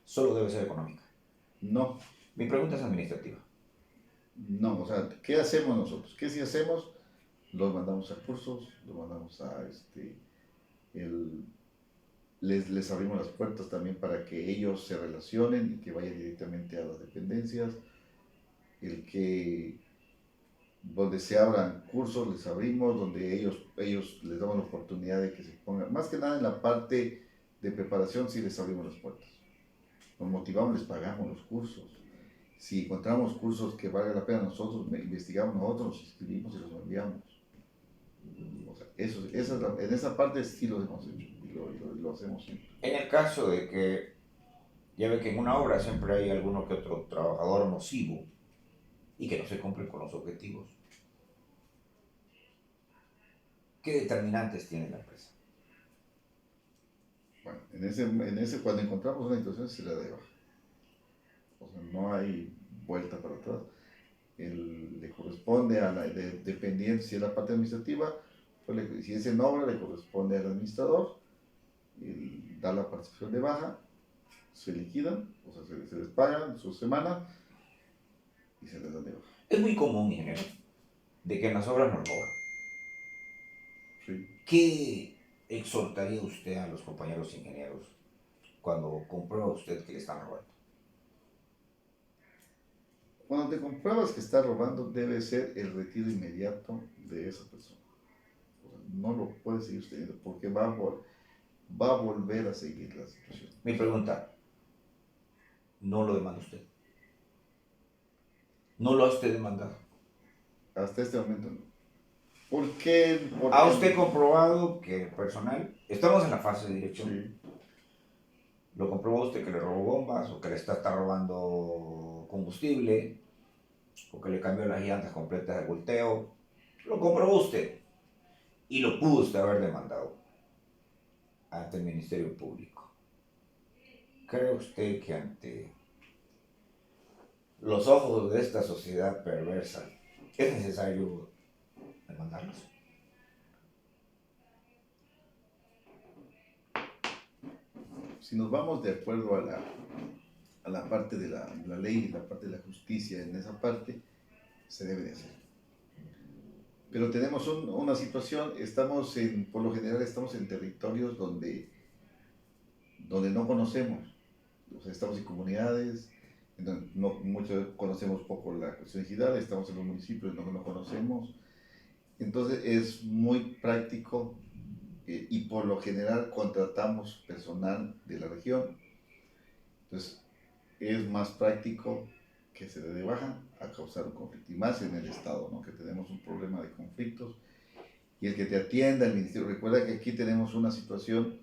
solo debe ser económica? No, Mi pregunta es administrativa. no, o sea, ¿qué hacemos nosotros? ¿Qué sí hacemos? Los mandamos a cursos, los mandamos el, les abrimos las puertas también para que ellos se relacionen y que vayan directamente a las dependencias, el que donde se abran cursos les abrimos, donde ellos les damos la oportunidad de que se pongan, más que nada en la parte de preparación sí les abrimos las puertas, nos motivamos, les pagamos los cursos, si encontramos cursos que valga la pena nosotros, investigamos nosotros, los inscribimos y los enviamos. O sea, en esa parte sí lo hemos hecho y lo hacemos siempre. En el caso de que, ya ve que en una obra siempre hay alguno que otro trabajador nocivo y que no se cumplen con los objetivos, ¿qué determinantes tiene la empresa? Bueno, cuando encontramos una situación se la da de baja. O sea, no hay vuelta para atrás. Le corresponde dependiendo si es la parte administrativa, pues si es en obra, le corresponde al administrador, da la participación de baja, se liquidan, o sea, se les pagan su semana y se les da de baja. Es muy común, ingeniero, de que en las obras nos roban. Sí. ¿Qué exhortaría usted a los compañeros ingenieros cuando comprueba usted que le están robando? Cuando te compruebas que está robando, debe ser el retiro inmediato de esa persona. O sea, no lo puedes seguir teniendo porque va a volver a seguir la situación. Mi pregunta, ¿no lo demanda usted? ¿No lo ha usted demandado? Hasta este momento no. ¿Por qué? ¿Ha usted comprobado que el personal, estamos en la fase de dirección, Sí. lo comprobó usted que le robó bombas o que le está robando combustible o que le cambió las llantas completas de volteo? Lo comprobó usted y lo pudo usted haber demandado ante el Ministerio Público. ¿Cree usted que ante los ojos de esta sociedad perversa es necesario demandarlos? Si nos vamos de acuerdo a la parte de la ley y la parte de la justicia, en esa parte se debe de hacer. Pero tenemos una situación, por lo general estamos en territorios donde no conocemos, o sea, estamos en comunidades, en donde muchos conocemos poco la cuestión digital, estamos en los municipios donde no conocemos, entonces es muy práctico y por lo general contratamos personal de la región, entonces es más práctico que se dé de baja a causar un conflicto, y más en el Estado, ¿no? Que tenemos un problema de conflictos, y el que te atienda el ministerio, recuerda que aquí tenemos una situación,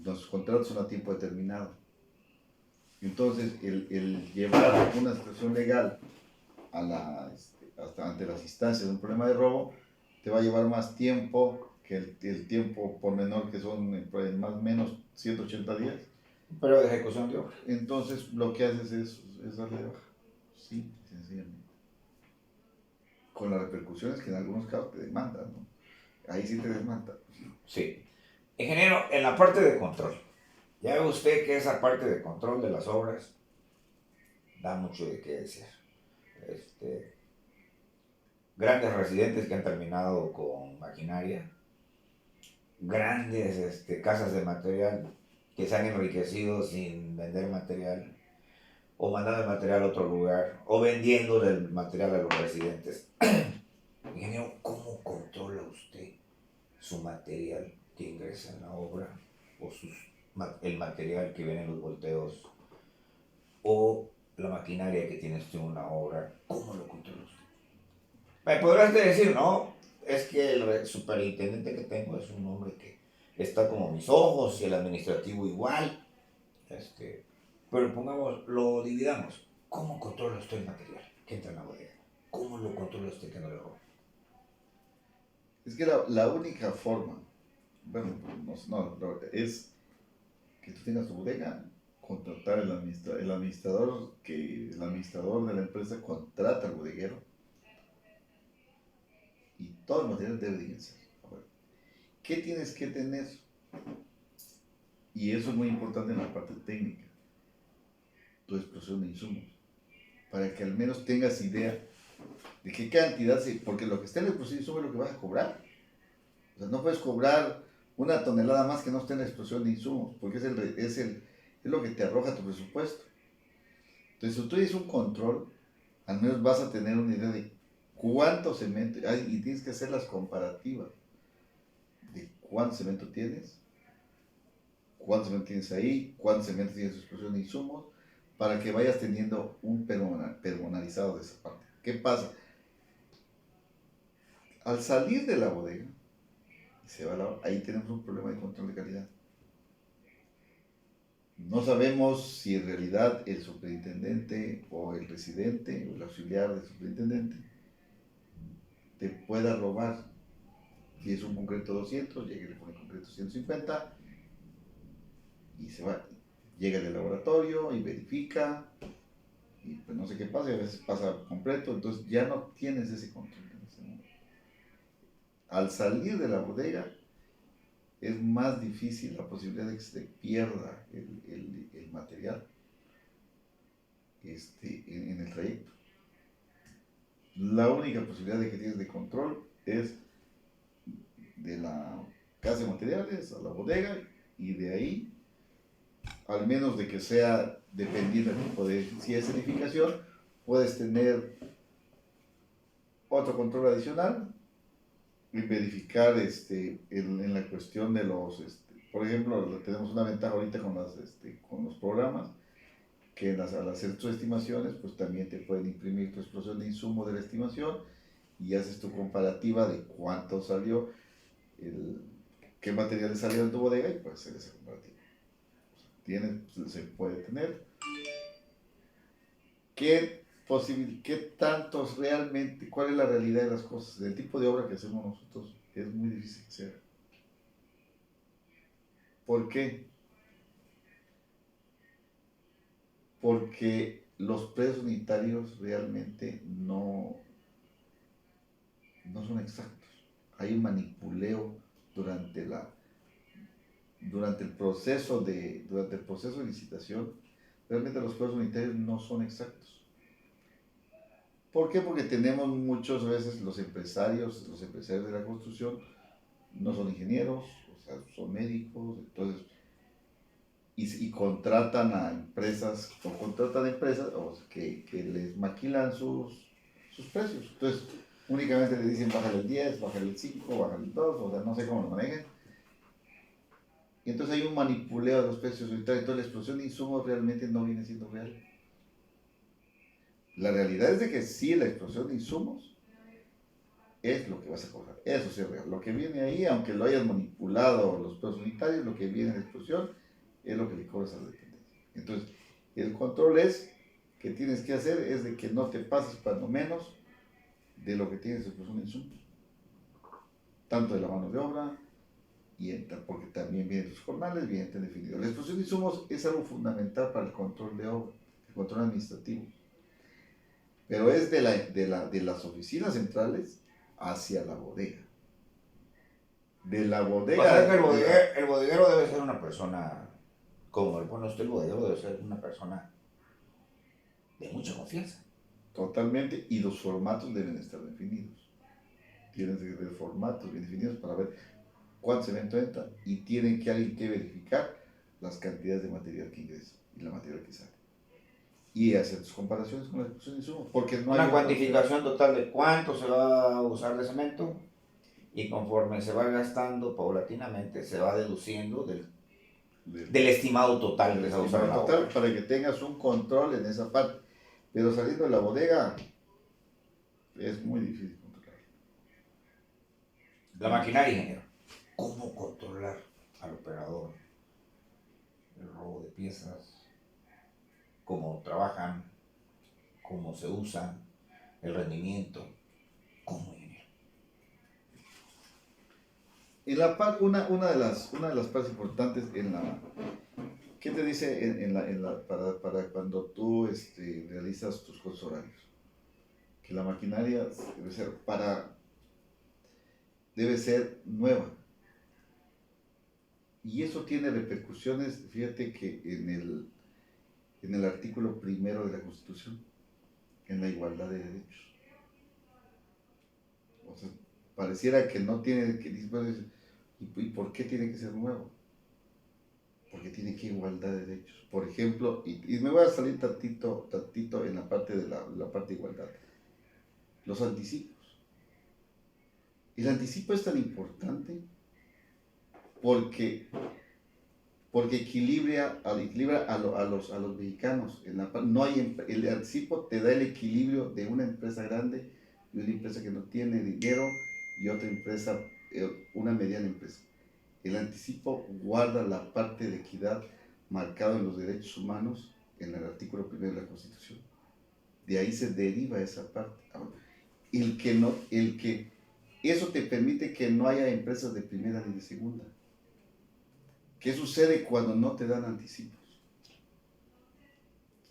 los contratos son a tiempo determinado, entonces el llevar una situación legal hasta ante las instancias de un problema de robo, te va a llevar más tiempo que el tiempo por menor que son más o menos 180 días. Pero de ejecución de obra. Entonces lo que haces es darle de baja, sí, sencillamente. Con las repercusiones que en algunos casos te demandan, ¿no? Ahí sí te demandan. Sí. Ingeniero, en la parte de control, ya ve usted que esa parte de control de las obras da mucho de qué decir. grandes residentes que han terminado con maquinaria, grandes casas de material que se han enriquecido sin vender material, o mandando el material a otro lugar, o vendiendo el material a los residentes. Ingeniero, ¿cómo controla usted su material que ingresa en la obra, o el material que viene en los volteos, o la maquinaria que tiene usted en una obra? ¿Cómo lo controla usted? Me podrás decir, no, es que el superintendente que tengo es un hombre que está como mis ojos y el administrativo igual. Este, pero pongamos, lo dividamos. ¿Cómo controla usted el material que entra en la bodega? ¿Cómo lo controla usted que no le roba? Es que la única forma, bueno, es que tú tengas tu bodega, contratar el administrador, que el administrador de la empresa contrata al bodeguero y todo el material debe de ingresar. Ahora, ¿qué tienes que tener? Y eso es muy importante en la parte técnica, tu explosión de insumos, para que al menos tengas idea de qué cantidad, porque lo que está en la explosión de insumos es lo que vas a cobrar. O sea, no puedes cobrar una tonelada más que no esté en la explosión de insumos, porque es lo que te arroja tu presupuesto. Entonces, si tú tienes un control, al menos vas a tener una idea de cuánto cemento, y tienes que hacer las comparativas de cuánto cemento tienes, cuánto cemento tienes ahí, cuánto cemento tienes en su explosión de insumos, para que vayas teniendo un personalizado de esa parte. ¿Qué pasa? Al salir de la bodega, ahí tenemos un problema de control de calidad. No sabemos si en realidad el superintendente o el residente o el auxiliar del superintendente te pueda robar. Si es un concreto 200, llega y le pone concreto 150 y se va. Llega del laboratorio y verifica y pues no sé qué pasa, y a veces pasa completo, entonces ya no tienes ese control en ese momento. Al salir de la bodega es más difícil la posibilidad de que se pierda el material en el trayecto. La única posibilidad de que tienes de control es de la casa de materiales a la bodega, y de ahí, al menos de que sea dependiendo del tipo de, si es edificación, puedes tener otro control adicional y verificar en la cuestión de los, por ejemplo, tenemos una ventaja ahorita con los programas, que al hacer tus estimaciones, pues también te pueden imprimir tu explosión de insumo de la estimación y haces tu comparativa de cuánto salió, qué materiales salieron de tu bodega, y puedes hacer esa comparativa. Se puede tener. ¿Qué tantos realmente, cuál es la realidad de las cosas? Del tipo de obra que hacemos nosotros es muy difícil que sea. ¿Por qué? Porque los precios unitarios realmente no son exactos. Hay un manipuleo durante durante el proceso de licitación. Realmente los precios unitarios no son exactos. ¿Por qué? Porque tenemos muchas veces los empresarios de la construcción no son ingenieros, o sea, son médicos, entonces, y contratan a empresas, que les maquilan sus precios. Entonces, únicamente le dicen bájale el 10, bájale el 5, bájale el 2, o sea, no sé cómo lo manejen. Y entonces hay un manipuleo de los precios unitarios, entonces la explosión de insumos realmente no viene siendo real. La realidad es de que sí, la explosión de insumos es lo que vas a cobrar, eso sí es real. Lo que viene ahí, aunque lo hayas manipulado los precios unitarios, lo que viene en la explosión es lo que le cobras a la dependencia. Entonces, el control que tienes que hacer es de que no te pases cuando menos de lo que tienes de explosión de insumos, tanto de la mano de obra, porque también vienen tus jornales, bien definidos. La explosión de insumos es algo fundamental para el control de obra, el control administrativo, pero es de las oficinas centrales hacia la bodega. De la bodega. O sea que el bodeguero debe ser una persona, como el pone usted, el bodeguero debe ser una persona de mucha confianza. Totalmente, y los formatos deben estar definidos. Tienen que tener formatos bien definidos para ver cuánto cemento entra y tienen que alguien que verificar las cantidades de material que ingresa y la material que sale. Y hacer tus comparaciones con la ejecución de insumos, porque no hay Una otra cuantificación total de cuánto se va a usar de cemento y conforme se va gastando paulatinamente se va deduciendo del estimado total que se va a usar en la total obra. para que tengas un control en esa parte. Pero saliendo de la bodega es muy difícil controlar. La maquinaria, ingeniero. ¿Cómo controlar al operador? El robo de piezas, cómo trabajan, cómo se usan, el rendimiento. ¿Cómo, ingeniero? En la una de las partes importantes en la. ¿Qué te dice para cuando tú realizas tus costos horarios? Que la maquinaria debe ser nueva. Y eso tiene repercusiones, fíjate que en el artículo primero de la Constitución, en la igualdad de derechos. O sea, pareciera que no tiene que ¿y por qué tiene que ser nuevo? Porque tiene que igualdad de derechos. Por ejemplo, y me voy a salir tantito en la parte de la parte de igualdad. Los anticipos. El anticipo es tan importante porque, porque equilibra a los mexicanos. No hay, el anticipo te da el equilibrio de una empresa grande y una empresa que no tiene dinero y otra empresa, una mediana empresa. El anticipo guarda la parte de equidad marcada en los derechos humanos en el artículo 1 de la Constitución. De ahí se deriva esa parte. Eso te permite que no haya empresas de primera ni de segunda. ¿Qué sucede cuando no te dan anticipos?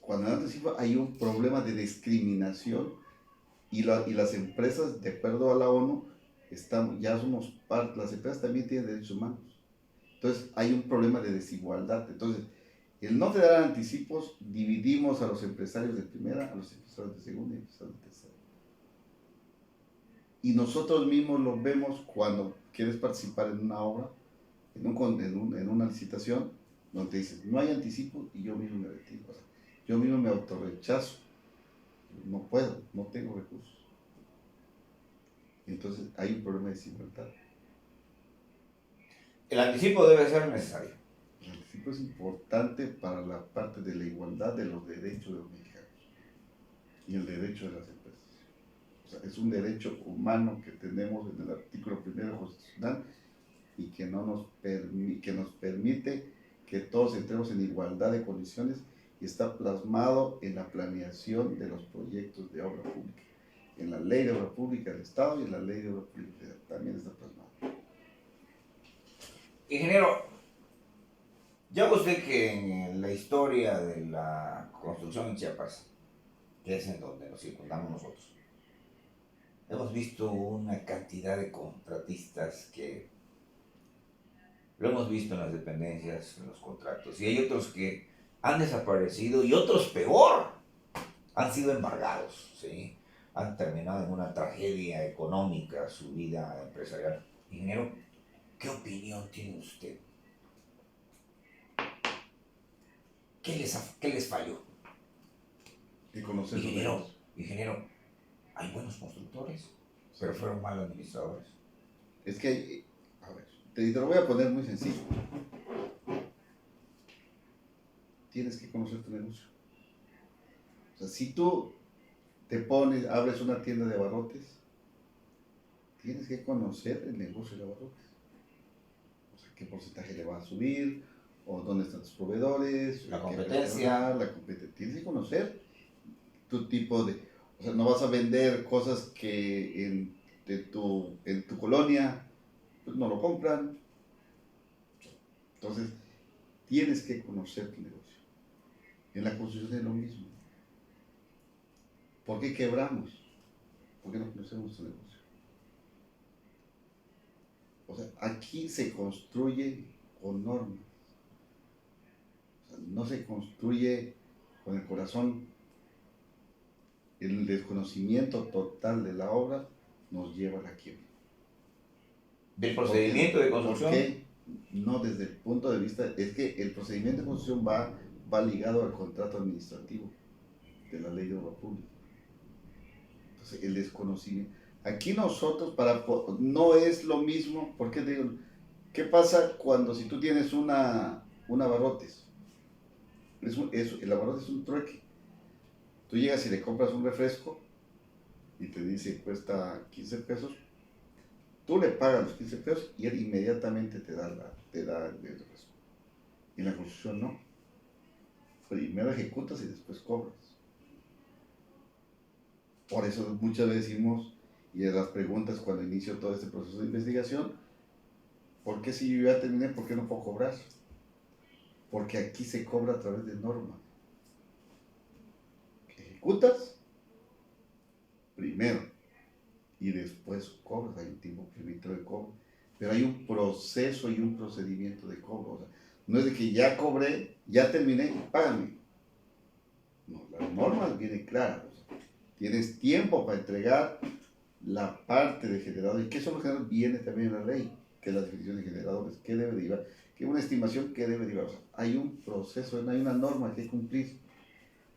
Cuando dan anticipos hay un problema de discriminación y las empresas, de acuerdo a la ONU, ya somos parte, las empresas también tienen derechos humanos. Entonces hay un problema de desigualdad. Entonces, el no te dar anticipos, dividimos a los empresarios de primera, a los empresarios de segunda y a los empresarios de tercera. Y nosotros mismos lo vemos cuando quieres participar en una obra, en una licitación, donde te dicen, no hay anticipo y yo mismo me retiro. O sea, yo mismo me autorrechazo. No puedo, no tengo recursos. Entonces hay un problema de desigualdad. El anticipo debe ser necesario. El anticipo es importante para la parte de la igualdad de los derechos de los mexicanos y el derecho de las empresas. O sea, es un derecho humano que tenemos en el artículo 1 constitucional y que nos permite que todos entremos en igualdad de condiciones y está plasmado en la planeación de los proyectos de obra pública, en la ley de obra pública del Estado y en la ley de obra pública federal, también está plasmado. Ingeniero, ya usted que en la historia de la construcción en Chiapas, que es en donde nos circundamos nosotros, hemos visto una cantidad de contratistas que lo hemos visto en las dependencias, en los contratos, y hay otros que han desaparecido y otros peor, han sido embargados, ¿sí? Han terminado en una tragedia económica su vida empresarial. Ingeniero, ¿qué opinión tiene usted? ¿Qué les falló? Y conocer sus Ingeniero, derechos. ingeniero, hay buenos constructores, pero fueron malos administradores. Es que, a ver, te lo voy a poner muy sencillo. Tienes que conocer tu negocio. O sea, si tú abres una tienda de abarrotes, tienes que conocer el negocio de abarrotes. O sea, qué porcentaje le va a subir, o dónde están tus proveedores, La competencia. Tienes que conocer tu tipo de. O sea, no vas a vender cosas que en tu colonia pues, no lo compran. Entonces, tienes que conocer tu negocio. En la construcción es lo mismo. ¿Por qué quebramos? Porque no conocemos tu negocio. O sea, aquí se construye con normas. O sea, no se construye con el corazón el desconocimiento total de la obra nos lleva a la quiebra. Del procedimiento de construcción. ¿Por qué? No, desde el punto de vista, es que el procedimiento de construcción va ligado al contrato administrativo de la ley de obra pública. Entonces, el desconocimiento. Aquí nosotros, no es lo mismo, porque digo, ¿qué pasa cuando si tú tienes una abarrotes? El abarrotes es un trueque. Tú llegas y le compras un refresco y te dice cuesta 15 pesos, tú le pagas los 15 pesos y él inmediatamente te da el refresco. En la construcción no. Primero ejecutas y después cobras. Por eso muchas veces decimos, y en las preguntas cuando inicio todo este proceso de investigación, ¿por qué si yo ya terminé, por qué no puedo cobrar? Porque aquí se cobra a través de normas. Ejecutas primero y después cobras, hay un tiempo permitido de cobro, pero hay un proceso y un procedimiento de cobro. O sea, no es de que ya cobré, ya terminé, págame. No, las normas vienen claras. O sea, tienes tiempo para entregar la parte de generadores. ¿Y qué son los generadores? Viene también en la ley, que es la definición de generadores, qué debe de llevar, que una estimación que debe de llevar. O sea, hay un proceso, hay una norma que cumplir.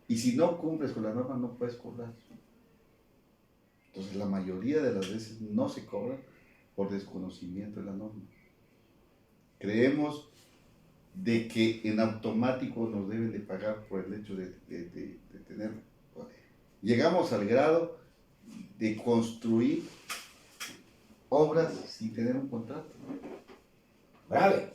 Y si no cumples con la norma, no puedes cobrar. Entonces, la mayoría de las veces no se cobra por desconocimiento de la norma. Creemos de que en automático nos deben de pagar por el hecho de tener. Llegamos al grado de construir obras sin tener un contrato. Grave.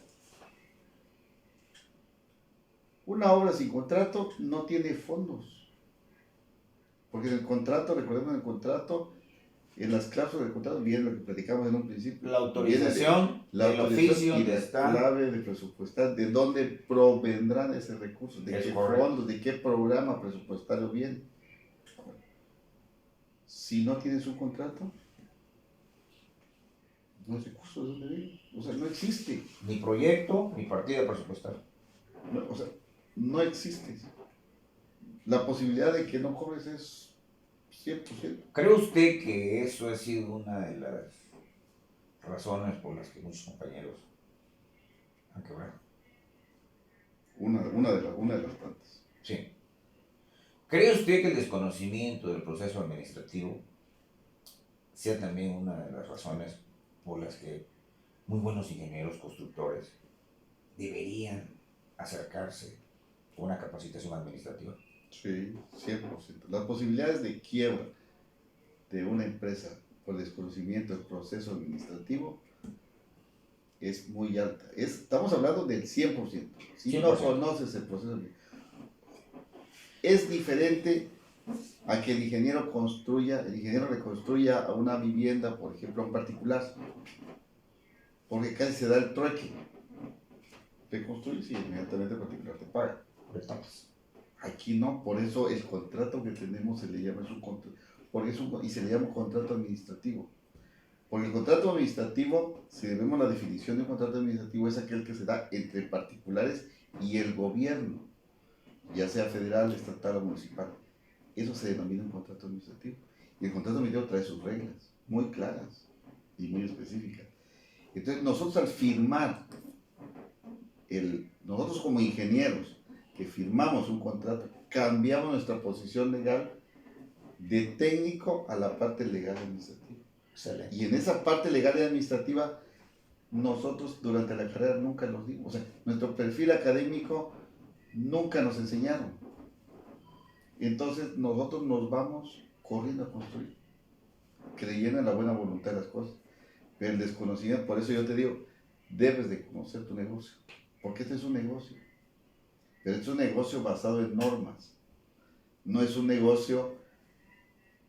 Una obra sin contrato no tiene fondos. Porque en el contrato, recordemos en el contrato, en las cláusulas del contrato viene lo que platicamos en un principio. La autorización, el oficio y la está. clave de presupuestar, de dónde provendrán ese recurso, de qué fondos, de qué programa presupuestario viene. Si no tienes un contrato, no hay recursos de dónde viene. O sea, no existe. Ni proyecto, ni partida presupuestaria. No, o sea, no existe. La posibilidad de que no cobres es 100%. ¿Cree usted que eso ha sido una de las razones por las que muchos compañeros han quebrado? Una de las tantas. Sí. ¿Cree usted que el desconocimiento del proceso administrativo sea también una de las razones por las que muy buenos ingenieros constructores deberían acercarse a una capacitación administrativa? Sí, 100%. Las posibilidades de quiebra de una empresa por desconocimiento del proceso administrativo es muy alta. Estamos hablando del 100%. Si 100%. no conoces el proceso administrativo, es diferente a que el ingeniero reconstruya a una vivienda, por ejemplo, a un particular, porque casi se da el trueque. Te construyes y inmediatamente el particular te paga. Aquí no, por eso el contrato que tenemos se le llama y se le llama contrato administrativo. Porque el contrato administrativo, si vemos la definición de un contrato administrativo, es aquel que se da entre particulares y el gobierno, ya sea federal, estatal o municipal. Eso se denomina un contrato administrativo. Y el contrato administrativo trae sus reglas muy claras y muy específicas. Entonces, nosotros al firmar, nosotros como ingenieros, que firmamos un contrato, cambiamos nuestra posición legal de técnico a la parte legal y administrativa. Excelente. Y en esa parte legal y administrativa, nosotros durante la carrera nunca nos dimos. O sea, nuestro perfil académico nunca nos enseñaron. Entonces nosotros nos vamos corriendo a construir, creyendo en la buena voluntad de las cosas. Pero el desconocimiento, por eso yo te digo, debes de conocer tu negocio. Porque este es un negocio. Pero es un negocio basado en normas. No es un negocio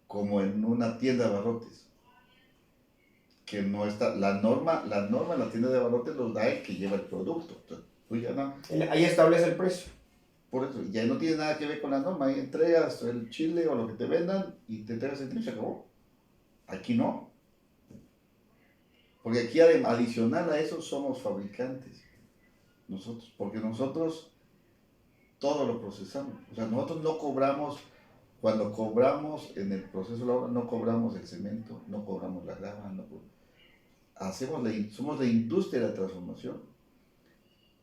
como en una tienda de abarrotes. Que no está, la norma en la tienda de abarrotes los da el que lleva el producto. Entonces, tú ya no, Ahí establece el precio. por eso, ya no tiene nada que ver con la norma. Ahí entregas el chile o lo que te vendan y te entregas el chile y se acabó. Aquí no. Porque aquí adicional a eso somos fabricantes. Nosotros, porque nosotros todo lo procesamos. O sea, nosotros no cobramos Cuando cobramos en el proceso de la obra, no cobramos el cemento, no cobramos la grava, somos la industria de la transformación.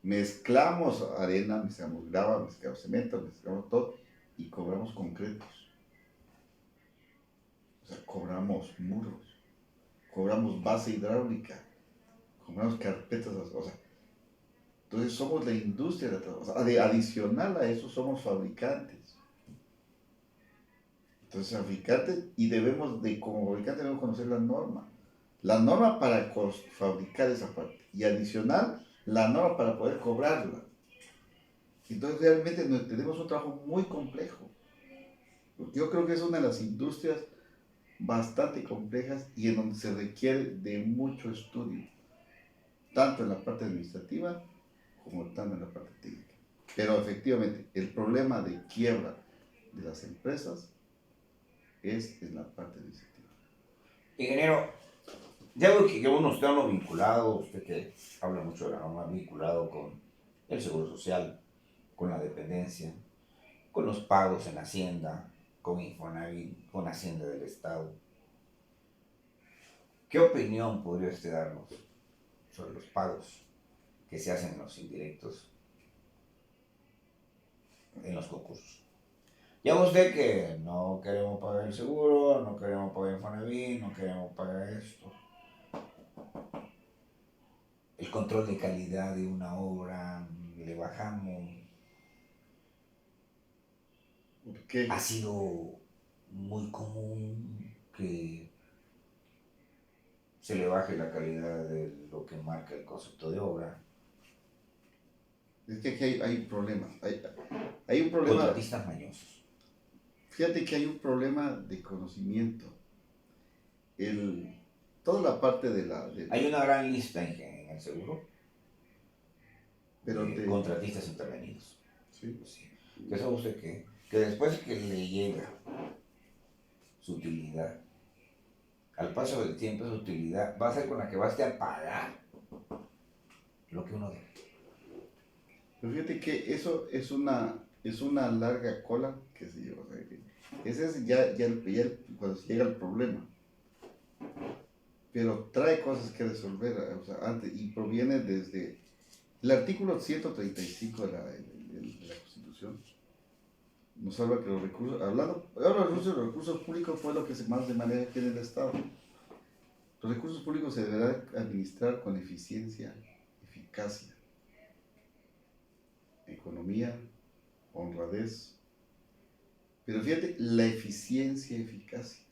Mezclamos arena, mezclamos grava, mezclamos cemento, mezclamos todo y cobramos concretos. O sea, cobramos muros, cobramos base hidráulica, cobramos carpetas, o sea, entonces somos la industria de la transformación. O sea, adicional a eso somos fabricantes. Entonces, fabricantes, y como fabricantes debemos conocer la norma. La norma para fabricar esa parte. Y adicional, la norma para poder cobrarla. Entonces, realmente tenemos un trabajo muy complejo. Yo creo que es una de las industrias bastante complejas y en donde se requiere de mucho estudio, tanto en la parte administrativa como tanto en la parte técnica. Pero efectivamente, el problema de quiebra de las empresas es en la parte administrativa. Ingeniero, ya veo que uno está uno vinculado, usted que habla mucho de la norma, vinculado con el Seguro Social, con la dependencia, con los pagos en Hacienda, con Infonavit, con Hacienda del Estado. ¿Qué opinión podría usted darnos sobre los pagos que se hacen en los indirectos en los concursos? Ya usted que no queremos pagar el seguro, no queremos pagar Infonavit, no queremos pagar esto. El control de calidad de una obra, le bajamos. ¿Qué? Ha sido muy común que se le baje la calidad de lo que marca el concepto de obra. Es que aquí hay problemas. Hay un problema. Contratistas mañosos. Fíjate que hay un problema de conocimiento. Toda la parte Hay una gran lista en el seguro pero de contratistas intervenidos. ¿sí? Sí. Que sabe usted que después que le llega su utilidad, al paso del tiempo esa utilidad va a ser con la que va a estar a pagar lo que uno debe. Pero fíjate que eso es una larga cola que se lleva. O sea, ese es cuando se llega el problema. Pero trae cosas que resolver, o sea, antes, y proviene desde el artículo 135 de la Constitución. Nos habla que los recursos, ahora los recursos públicos fue lo que más se maneja aquí en el Estado. Los recursos públicos se deberán administrar con eficiencia, eficacia, economía, honradez. Pero fíjate, la eficiencia y eficacia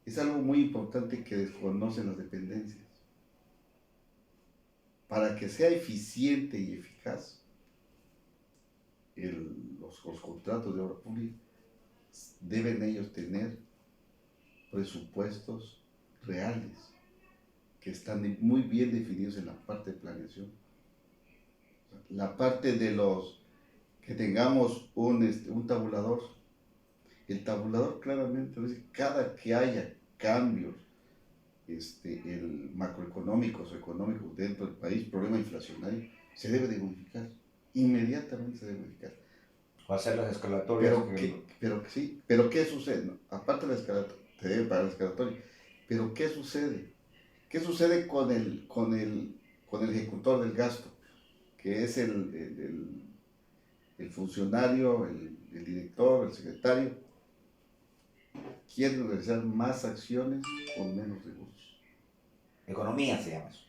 es algo muy importante que desconocen las dependencias. Para que sea eficiente y eficaz, los contratos de obra pública deben ellos tener presupuestos reales que están muy bien definidos en la parte de planeación. La parte de que tengamos un tabulador. El tabulador claramente dice cada que haya cambios macroeconómicos o económicos dentro del país, problema inflacionario, se debe de modificar. Inmediatamente se debe modificar. O hacer las escalatorias. Pero ¿qué sucede? No, aparte de la escalatoria, te debe pagar la escalatoria. Pero ¿qué sucede? ¿Qué sucede con el ejecutor del gasto? Que es el funcionario, el director, el secretario, quieren realizar más acciones con menos recursos. Economía se llama eso.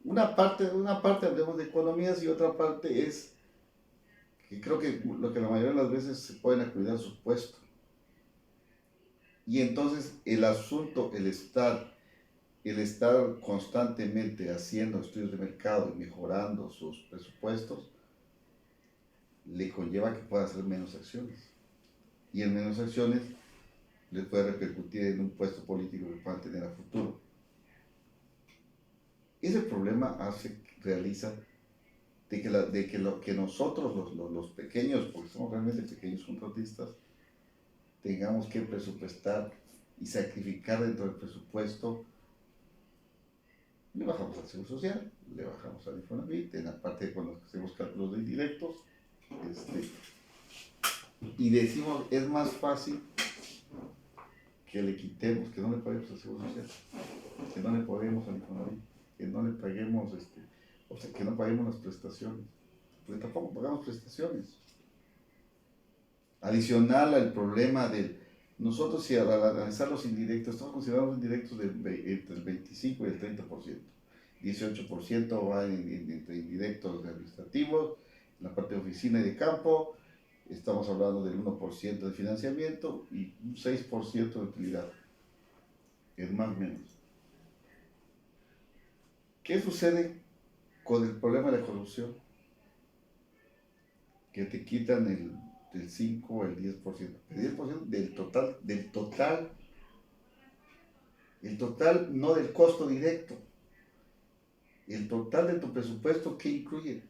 Una parte hablemos de economías y otra parte es que creo que lo que la mayoría de las veces se pueden a cuidar su puesto. Y entonces el asunto, el estar constantemente haciendo estudios de mercado y mejorando sus presupuestos, le conlleva que pueda hacer menos acciones. Y en menos acciones les puede repercutir en un puesto político que puedan tener a futuro. Ese problema realiza de que lo que nosotros, los pequeños, porque somos realmente pequeños contratistas, tengamos que presupuestar y sacrificar dentro del presupuesto. Le bajamos al Seguro Social, le bajamos al Infonavit, en la parte de cuando hacemos cálculos de indirectos, Y decimos, es más fácil que le quitemos, que no le paguemos al Seguro Social, que no le paguemos al Infonavit, que no le paguemos, o sea, que no paguemos las prestaciones, porque tampoco pagamos prestaciones. Adicional al problema del, nosotros si al analizar los indirectos, estamos considerando los indirectos entre el 25 y el 30%. 18% va entre indirectos administrativos, en la parte de oficina y de campo, estamos hablando del 1% de financiamiento y un 6% de utilidad, es más o menos. ¿Qué sucede con el problema de la corrupción? Que te quitan del 5 o el 10%. El 10% el total no del costo directo, el total de tu presupuesto que incluye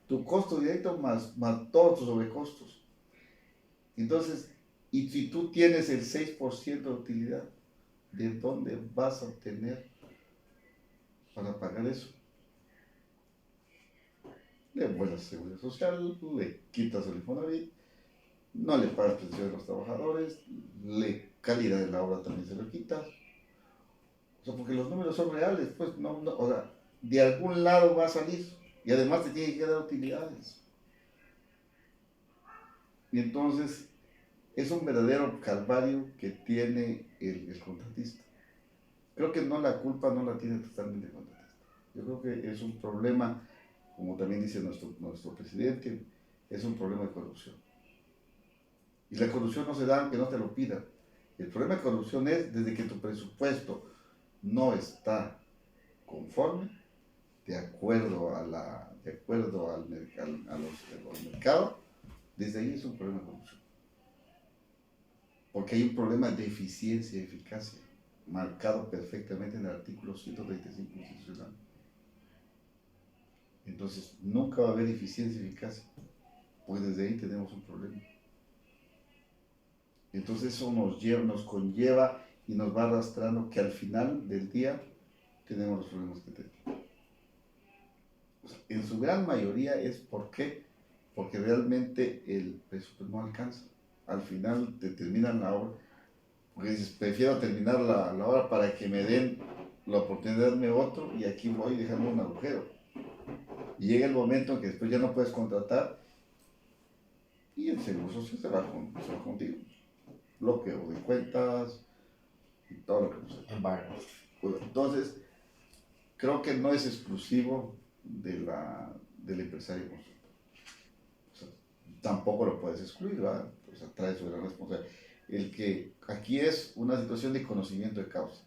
tu costo directo más todos tus sobrecostos. Entonces, y si tú tienes el 6% de utilidad, ¿de dónde vas a obtener para pagar eso? Le vuelas seguridad social, le quitas el Infonavit, no le pagas pensiones a los trabajadores, calidad de la obra también se lo quitas. O sea, porque los números son reales, pues, o sea, de algún lado va a salir y además te tiene que dar utilidades. Y entonces es un verdadero calvario que tiene el contratista. Creo que no, la culpa no la tiene totalmente el contratista. Yo creo que es un problema, como también dice nuestro presidente, es un problema de corrupción. Y la corrupción no se da aunque no te lo pidan. El problema de corrupción es desde que tu presupuesto no está conforme, de acuerdo al mercado, desde ahí es un problema de corrupción. Porque hay un problema de eficiencia y eficacia, marcado perfectamente en el artículo 135 constitucional. Entonces, nunca va a haber eficiencia y eficacia, porque desde ahí tenemos un problema. Entonces eso nos conlleva y nos va arrastrando que al final del día tenemos los problemas que tenemos. O sea, en su gran mayoría es porque realmente el presupuesto no alcanza. Al final te terminan la obra, porque dices, prefiero terminar la obra para que me den la oportunidad de darme otro y aquí voy dejando un agujero. Y llega el momento en que después ya no puedes contratar y el Seguro Social se va contigo. Bloqueo de cuentas y todo lo que nos hace. Embargos. Entonces, creo que no es exclusivo del empresario constructor. O sea, tampoco lo puedes excluir, ¿verdad? O sea, trae su gran responsabilidad. El que aquí es una situación de conocimiento de causa.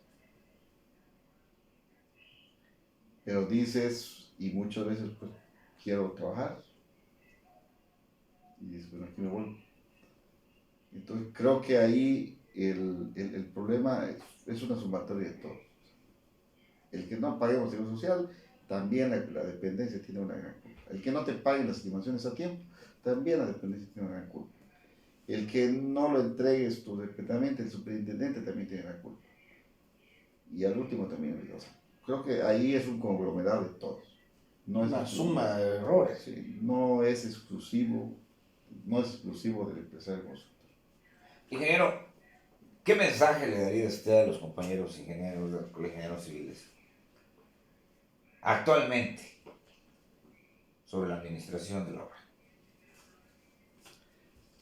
Pero dices, y muchas veces, pues, quiero trabajar. Y dices, bueno, aquí me voy. Entonces, creo que ahí el problema es una sumatoria de todo. El que no paguemos seguro social, también la dependencia tiene una gran culpa. El que no te paguen las estimaciones a tiempo, también la dependencia tiene una gran culpa. El que no lo entregues tú directamente, el superintendente también tiene una culpa. Y al último también el Dios. Creo que ahí es un conglomerado de todos. No es una suma de errores. Sí, no es exclusivo del empresario constructor. Ingeniero, ¿qué mensaje le daría usted a los compañeros ingenieros de los colegios de ingenieros civiles actualmente sobre la administración de la obra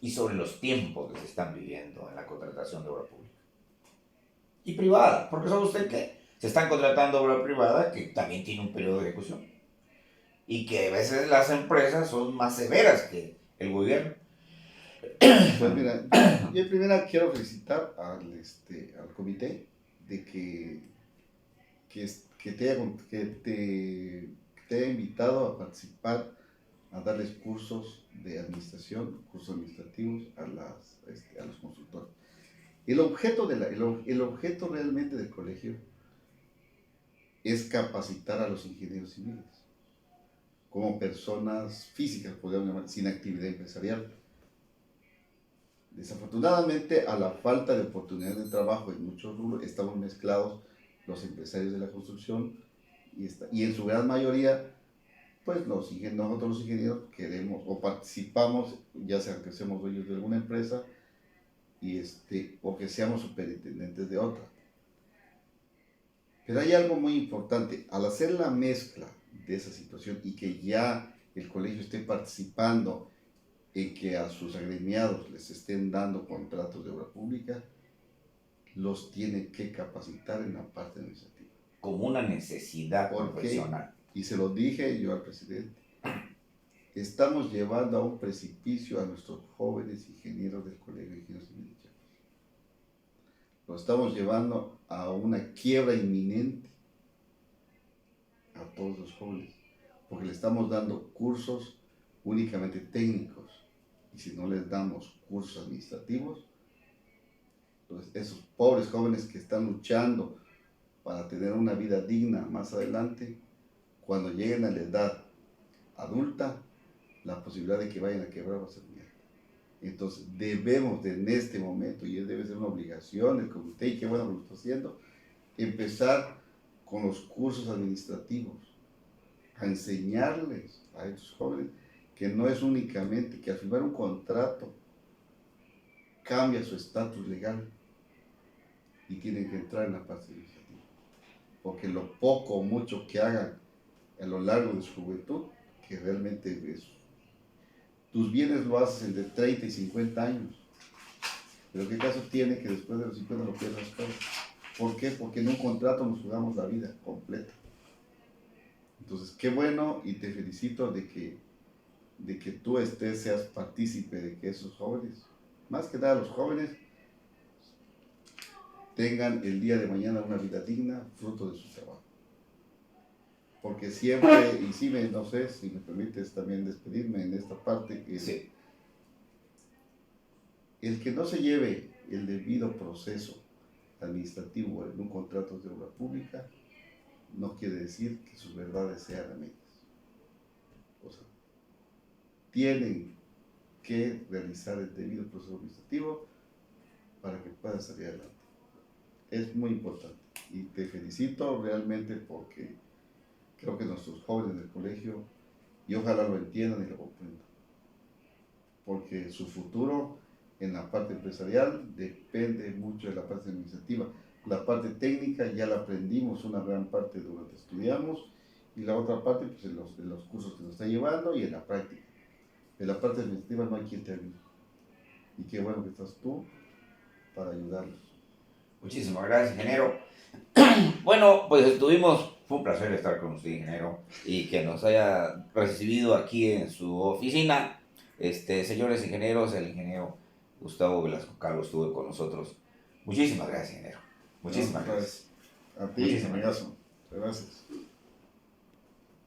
y sobre los tiempos que se están viviendo en la contratación de obra pública y privada? Porque sabe usted que se están contratando obra privada que también tiene un periodo de ejecución y que a veces las empresas son más severas que el gobierno. Pues mira, yo primero quiero felicitar al comité de que te haya invitado a participar, a darles cursos de administración, cursos administrativos a los consultores. El objeto realmente del colegio es capacitar a los ingenieros civiles como personas físicas, podríamos llamar, sin actividad empresarial. Desafortunadamente, a la falta de oportunidades de trabajo en muchos rubros, estamos mezclados los empresarios de la construcción y en su gran mayoría pues nosotros los ingenieros queremos o participamos, ya sea que seamos dueños de alguna empresa o que seamos superintendentes de otra. Pero hay algo muy importante, al hacer la mezcla de esa situación y que ya el colegio esté participando en que a sus agremiados les estén dando contratos de obra pública, los tiene que capacitar en la parte administrativa. Como una necesidad profesional. Y se lo dije yo al presidente, estamos llevando a un precipicio a nuestros jóvenes ingenieros del Colegio de Ingenieros Civiles de Chiapas. Lo estamos llevando a una quiebra inminente a todos los jóvenes, porque le estamos dando cursos únicamente técnicos, y si no les damos cursos administrativos, entonces esos pobres jóvenes que están luchando para tener una vida digna más adelante, cuando lleguen a la edad adulta, la posibilidad de que vayan a quebrar va a ser muy alta. Entonces debemos en este momento, y debe ser una obligación del comité, y qué bueno que lo está haciendo, empezar con los cursos administrativos, a enseñarles a estos jóvenes que no es únicamente que al firmar un contrato cambia su estatus legal y tienen que entrar en la parte administrativa, porque lo poco o mucho que hagan a lo largo de su juventud, que realmente es, tus bienes lo haces entre 30 y 50 años, pero qué caso tiene que después de los 50 lo pierdas todo. ¿Por qué? Porque en un contrato nos jugamos la vida completa. Entonces, qué bueno, y te felicito de que tú seas partícipe de que esos jóvenes, más que nada los jóvenes, tengan el día de mañana una vida digna, fruto de su trabajo. Porque siempre, y sí, no sé si me permites también despedirme en esta parte, Sí. El que no se lleve el debido proceso administrativo en un contrato de obra pública, no quiere decir que sus verdades sean a medias. O sea, tienen que realizar el debido proceso administrativo para que puedan salir adelante. Es muy importante y te felicito realmente porque creo que nuestros jóvenes del colegio, y ojalá lo entiendan y lo comprendan, porque su futuro en la parte empresarial depende mucho de la parte administrativa. La parte técnica ya la aprendimos una gran parte durante estudiamos, y la otra parte pues en los cursos que nos está llevando y en la práctica. En la parte administrativa no hay quien te ayude, y qué bueno que estás tú para ayudarlos. Muchísimas gracias, ingeniero. Bueno, pues fue un placer estar con usted, ingeniero, y que nos haya recibido aquí en su oficina. Señores ingenieros, el ingeniero Gustavo Velasco Calvo estuvo con nosotros. Muchísimas gracias, ingeniero. Muchísimas gracias. A ti, amigazo. Gracias.